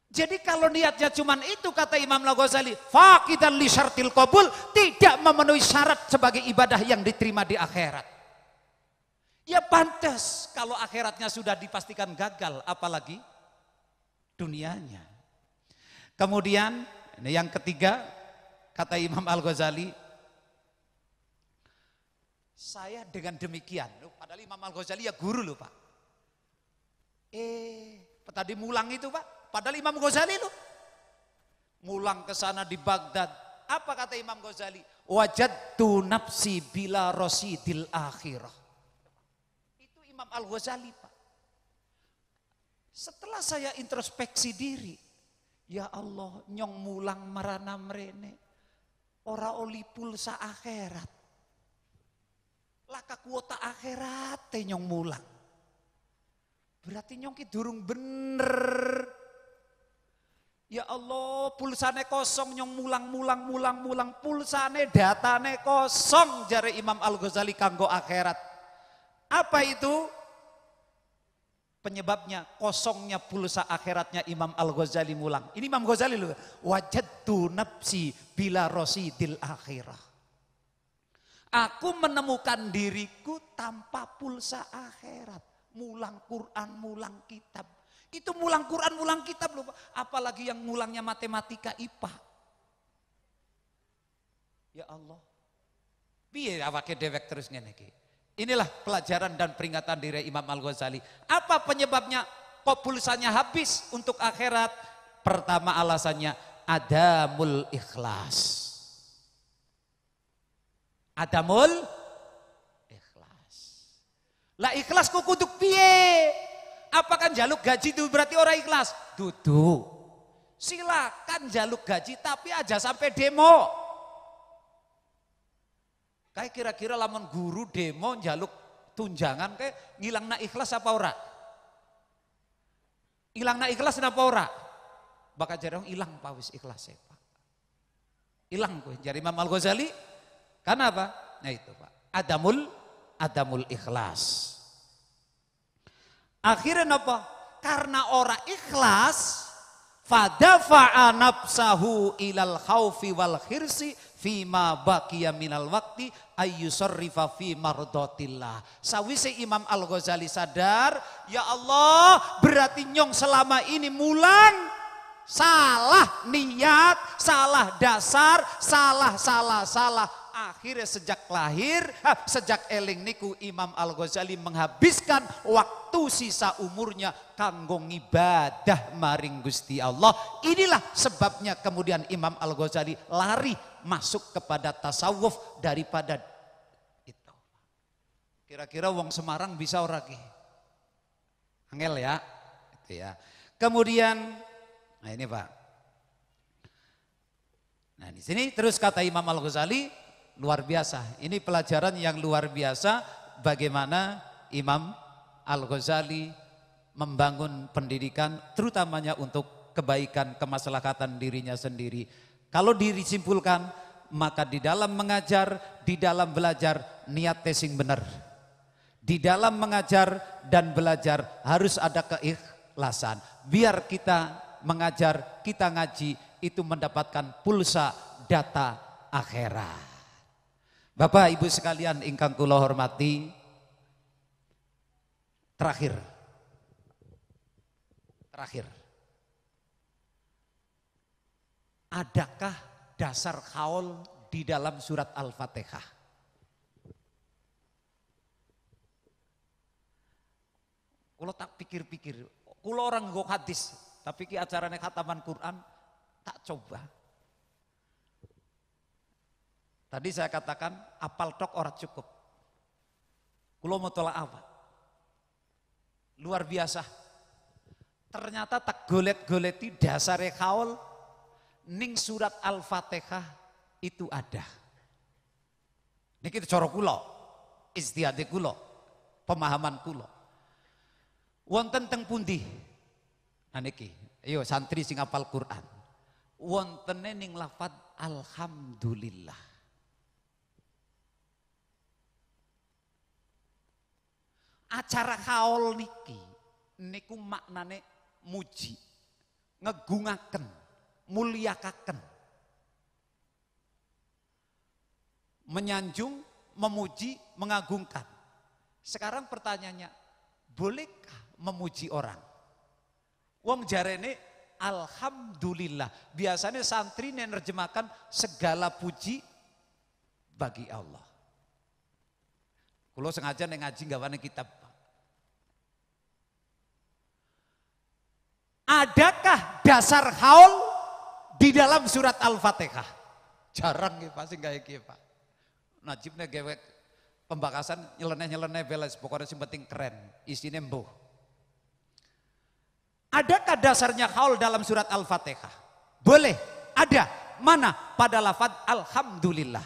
Jadi kalau niatnya cuman itu kata Imam Al-Ghazali, faqidan li syartil qabul, tidak memenuhi syarat sebagai ibadah yang diterima di akhirat. Ya pantas kalau akhiratnya sudah dipastikan gagal, apalagi dunianya. Kemudian ini yang ketiga, kata Imam Al-Ghazali, saya dengan demikian, padahal Imam Al-Ghazali ya guru loh Pak. Tadi mulang itu Pak, padahal Imam Ghazali loh. Mulang ke sana di Baghdad. Apa kata Imam Ghazali? Wajadtu nafsi bila rasidil akhirah. Itu Imam Al-Ghazali Pak. Setelah saya introspeksi diri, ya Allah nyong mulang marana mrene, ora oli pulsa akhirat. Laka kuota akhirat nyong mulang. Berarti nyong ki durung bener. Ya Allah, pulsane kosong nyong mulang, pulsane datane kosong jare Imam Al-Ghazali kanggo akhirat. Apa itu? Penyebabnya kosongnya pulsa akhiratnya Imam Al-Ghazali mulang. Ini Imam Ghazali loh. Wajadtu nafsi bila rasidil akhirah. Aku menemukan diriku tanpa pulsa akhirat. Mulang Quran, mulang kitab. Itu mulang Quran, mulang kitab loh. Apalagi yang mulangnya matematika IPA. Ya Allah. Piye awake dewek terus ngene iki. Inilah pelajaran dan peringatan dari Imam Al-Ghazali. Apa penyebabnya kok pulsanya habis untuk akhirat? Pertama alasannya adamul ikhlas. Adamul ikhlas. Lah ikhlas ku kudu piye? Apakah jaluk gaji itu berarti orang ikhlas? Dudu. Silakan jaluk gaji tapi aja sampai demo. Kayak kira-kira lamun guru demo jaluk tunjangan kayak ngilangna ikhlas apa ora? Ilangna ikhlas napa ora? Bakal jarang ilang Pak wis ikhlas Pak. Ilang kowe jari Imam Al-Ghazali. Karena apa? Nah itu Pak. Adamul ikhlas. Akhirnya apa? Karena orang ikhlas, fadafa'a nafsahu ilal khaufi wal khirsi fima baqiya minal waqti ayyusarrifa fi mardotillah. Sawise Imam Al-Ghazali sadar, ya Allah berarti nyong selama ini mulang salah niat, salah dasar, salah. Akhirnya sejak eling niku Imam Al-Ghazali menghabiskan waktu sisa umurnya kanggo ibadah maring Gusti Allah. Inilah sebabnya kemudian Imam Al-Ghazali lari masuk kepada tasawuf daripada itu. Kira-kira wong Semarang bisa ora ki? Angel ya. Itu ya. Kemudian nah ini Pak. Nah di sini terus kata Imam Al-Ghazali luar biasa. Ini pelajaran yang luar biasa bagaimana Imam Al-Ghazali membangun pendidikan terutamanya untuk kebaikan kemaslahatan dirinya sendiri. Kalau disimpulkan maka di dalam mengajar, di dalam belajar niat tesing benar. Di dalam mengajar dan belajar harus ada keikhlasan. Biar kita mengajar, kita ngaji itu mendapatkan pulsa data akhirat. Bapak Ibu sekalian ingkang kula hormati, terakhir. Adakah dasar khaul di dalam surat Al-Fatihah? Kalau tak pikir-pikir, kalau orang nggo hadis, tapi ki acarane khataman Quran tak coba. Tadi saya katakan apal tok ora cukup. Kulo mau tolak apa? Luar biasa. Ternyata tak golet-goleti dasare khaul ning surat Al-Fatihah itu ada. Niki cara kula, istihade kula, pemahaman kula. Wonten teng pundi? Nah niki, ayo santri sing hafal Quran. Wontene ning lafaz alhamdulillah. Acara khaul niki niku maknane muji, ngegungaken, mulyakaken, menyanjung, memuji, mengagungkan. Sekarang pertanyaannya, bolehkah memuji orang? Wong jarene alhamdulillah. Biasanya santri nerjemahkan segala puji bagi Allah. Kulo sengaja neng ngaji gawane kitab. Adakah dasar khaul di dalam surat Al-Fatihah? Jarang nggih pasti kayak gitu Pak. Najibnya gewek pembakasan nyeleneh beles, pokoknya sing penting keren, isinya mbuh. Adakah dasarnya khaul dalam surat Al-Fatihah? Boleh, ada. Mana? Pada lafaz alhamdulillah.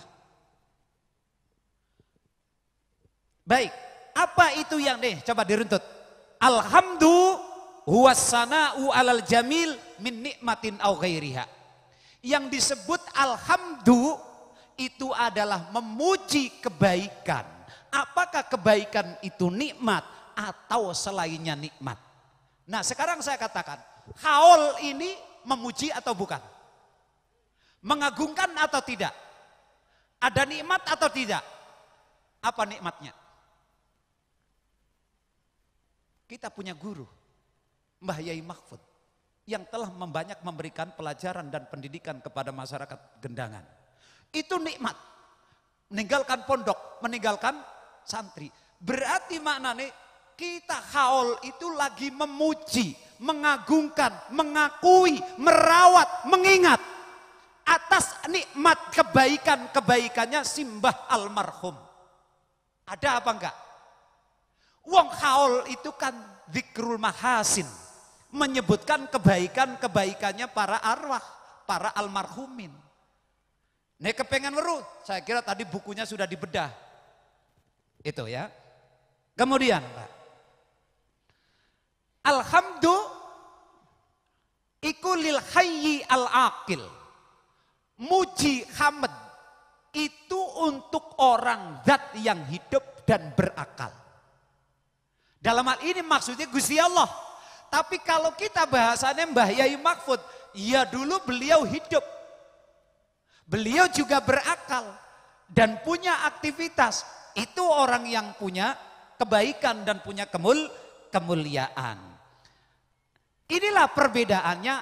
Baik, apa itu yang coba diruntut. Alhamdu huwas sana'u alal jamil min nikmatin au ghairiha. Yang disebut alhamdu itu adalah memuji kebaikan. Apakah kebaikan itu nikmat atau selainnya nikmat? Nah sekarang saya katakan, khaul ini memuji atau bukan? Mengagungkan atau tidak? Ada nikmat atau tidak? Apa nikmatnya? Kita punya guru, Mbah Yai Mahfud, yang telah banyak memberikan pelajaran dan pendidikan kepada masyarakat Gendangan. Itu nikmat. Meninggalkan pondok, meninggalkan santri. Berarti maknanya kita khaul itu lagi memuji, mengagungkan, mengakui, merawat, mengingat atas nikmat kebaikannya Simbah almarhum. Ada apa enggak? Wong khaul itu kan dzikrul mahasin, menyebutkan kebaikannya para arwah, para almarhumin. Nek kepengen weruh, saya kira tadi bukunya sudah dibedah. Itu ya. Kemudian, Pak. Alhamdu iku lil hayyi al aqil. Muji hamd itu untuk orang zat yang hidup dan berakal. Dalam hal ini maksudnya Gusti Allah. Tapi kalau kita bahasannya Mbah Yai Mahfud, ya dulu beliau hidup. Beliau juga berakal dan punya aktivitas. Itu orang yang punya kebaikan dan punya kemuliaan. Inilah perbedaannya.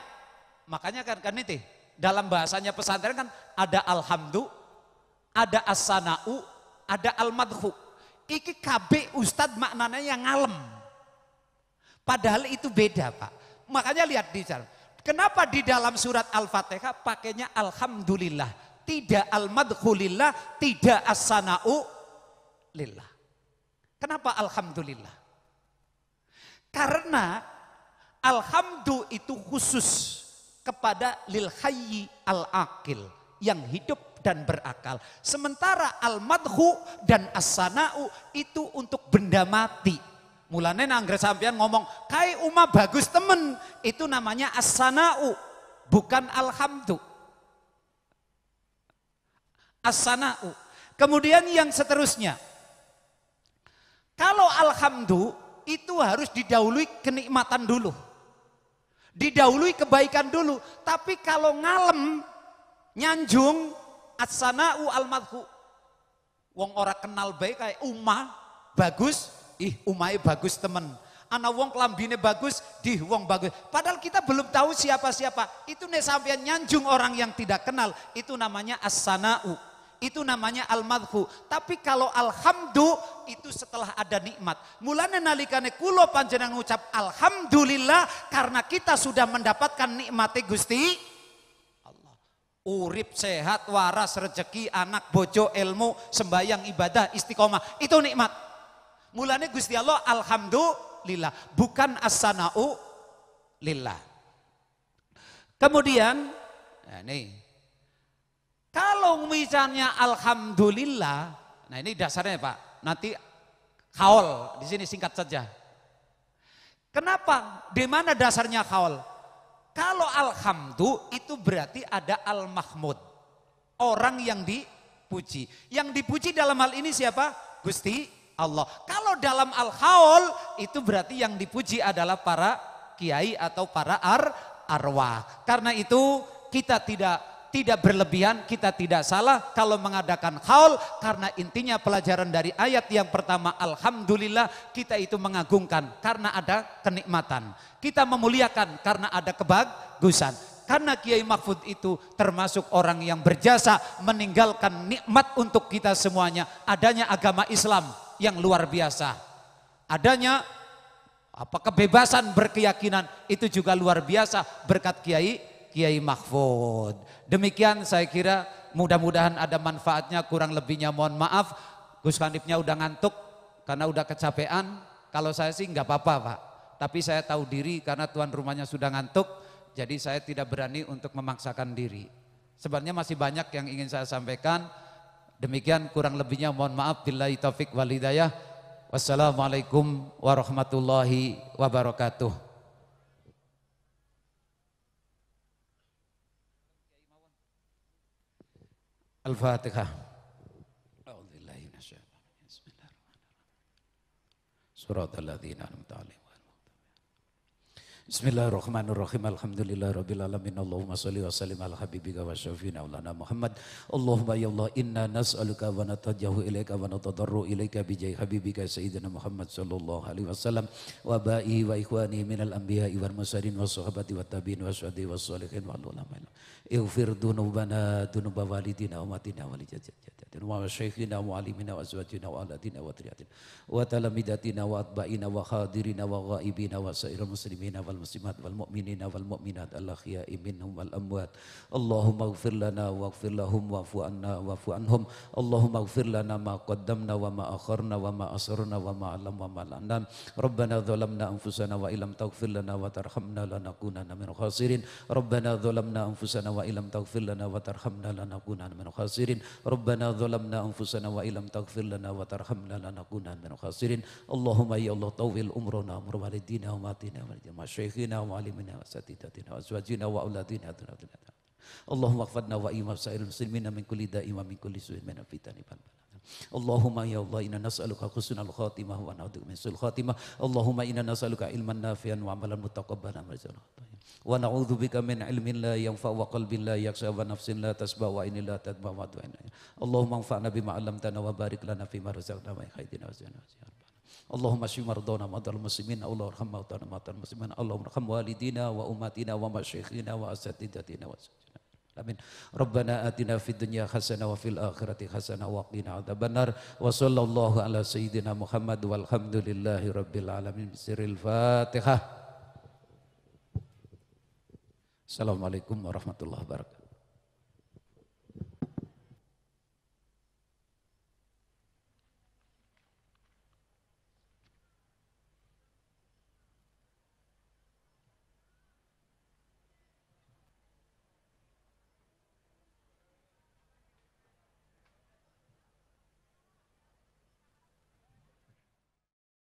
Makanya kan itu dalam bahasanya pesantren kan ada alhamdu, ada as-sana'u, ada al-madhu. Iki KB ustad maknanya yang ngalem. Padahal itu beda, Pak. Makanya lihat di sana. Kenapa di dalam surat Al-Fatihah pakainya alhamdulillah, tidak al-madhu lillah, tidak as-sana'u lillah. Kenapa alhamdulillah? Karena alhamdu itu khusus kepada lil hayyi al-aqil, yang hidup dan berakal. Sementara al-madhu dan as-sana'u itu untuk benda mati. Mulane nangger sampean ngomong, "Kai Uma bagus temen." Itu namanya as-sana'u, bukan alhamdu. As-sana'u. Kemudian yang seterusnya. Kalau alhamdu itu harus didahului kenikmatan dulu. Didahului kebaikan dulu. Tapi kalau ngalem, nyanjung, as-sana'u al-madhu. Wong ora kenal baik kayak Uma bagus, Umai bagus temen. Ana wong kelambine bagus, wong bagus. Padahal kita belum tahu siapa-siapa. Itu nih sampean nyanjung orang yang tidak kenal. Itu namanya as-sana'u. Itu namanya al-madhu. Tapi kalau alhamdu itu setelah ada nikmat. Mulane nalikane kula panjenengan ngucap alhamdulillah karena kita sudah mendapatkan nikmate Gusti Allah. Urip sehat, waras, rezeki, anak, bojo, ilmu, sembahyang, ibadah, istiqomah. Itu nikmat. Mulane Gusti Allah alhamdulillah, bukan as-sana'u lillah. Kemudian, nah ini, kalau misalnya alhamdulillah, nah ini dasarnya Pak, nanti khaul, di sini singkat saja. Kenapa? Di mana dasarnya khaul? Kalau alhamdu itu berarti ada al-mahmud, orang yang dipuji. Yang dipuji dalam hal ini siapa? Gusti Allah. Kalau dalam al-khaul itu berarti yang dipuji adalah para kiai atau para arwah. Karena itu kita tidak berlebihan, kita tidak salah kalau mengadakan khaul, karena intinya pelajaran dari ayat yang pertama alhamdulillah, kita itu mengagungkan karena ada kenikmatan. Kita memuliakan karena ada kebagusan. Karena Kiai Mahfud itu termasuk orang yang berjasa meninggalkan nikmat untuk kita semuanya. Adanya agama Islam yang luar biasa. Adanya kebebasan berkeyakinan itu juga luar biasa berkat Kiai Mahfud. Demikian saya kira, mudah-mudahan ada manfaatnya, kurang lebihnya mohon maaf. Gus Hanifnya udah ngantuk karena udah kecapean. Kalau saya sih nggak apa-apa Pak. Tapi saya tahu diri karena tuan rumahnya sudah ngantuk. Jadi saya tidak berani untuk memaksakan diri. Sebenarnya masih banyak yang ingin saya sampaikan. Demikian kurang lebihnya mohon maaf. Billahi taufik wal hidayah. Wassalamualaikum warahmatullahi wabarakatuh. Al-Fatihah. A'udzubillahi minasyaitonir rajim. Bismillahirrahmanirrahim. Shiratal ladzina an'amta 'alaihim. Bismillahirrahmanirrahim. Alhamdulillahirabbil alamin. Allahumma shalli wa sallim ala habibika wa syafiina maulana Muhammad. Allahumma ya Allah inna nas'aluka wa natajjahu ilaika wa natadarru ilaika bi jahi habibika sayyidina Muhammad sallallahu alaihi wasallam wa ba'i wa ikhwani minal anbiya'i wal mursalin was sahabati wat tabi'in wasyuhada'i was sholihin wal ulama. Ighfir dunubana dunuba walidina wa matina wa lijaddatina wa syaikhina wa alimina wa azwajina wa aladina wa triyatina wa talamidatina wa atba'ina wa khadirina wa ghaibina wa sairil muslimina wal muslimat wal mu'minina wal mu'minat al-ahya'i minhum wal amwat. Allahumma ighfir lana waghfir lahum wa'fu anna wa'fu anhum. Allahumma ighfir lana ma qaddamna wa ma akharna wa ma asrarna wa ma alam wa ma la'na. Rabbana dhalamna anfusana wa illam taghfir lana wa tarhamna lanakunanna minal khasirin. Rabbana dhalamna anfusana wa illam taghfir lana wa tarhamna lanakunanna minal khasirin. Rabbana dhalamna anfusana wa illam taghfir lana wa tarhamna lanakunanna minal khasirin. Allahumma ya Allah tawil umrana umur walidina wa matina wa masyaikhina wa alimina wa satidatina wa azwajina wa auladina. Allahumma ighfirna wa imam sa'il muslimina min kulli da'in wa min kulli su'in min fitani bal bala. Allahumma ya Allah inna nas'aluka husnal khatimah wa na'udzu min su'il khatimah. Allahumma inna nas'aluka ilman nafi'an wa amalan mutaqabbalan wa na'udzu bika min ilmin la yanfa' wa qalbin la yakhsha wa nafsin la tasba wa ainin la tadma wa du'aina. Allahumma anfa'na bima 'allamtana wa barik lana fima razaqtana wa khayrina wa zina. Allahumma shfi mardana madal muslimin. Allahumma arham mautana matal muslimin. Allahumma arham walidina wa ummatina wa masyayikhina wa asatidatina wa alamin. Rabbana atina fid dunya hasanah wa fil akhirati hasanah wa qina adzabannar. Wa sallallahu ala sayyidina Muhammad walhamdulillahi rabbil alamin. Bisiril Fatihah. Assalamualaikum warahmatullahi wabarakatuh.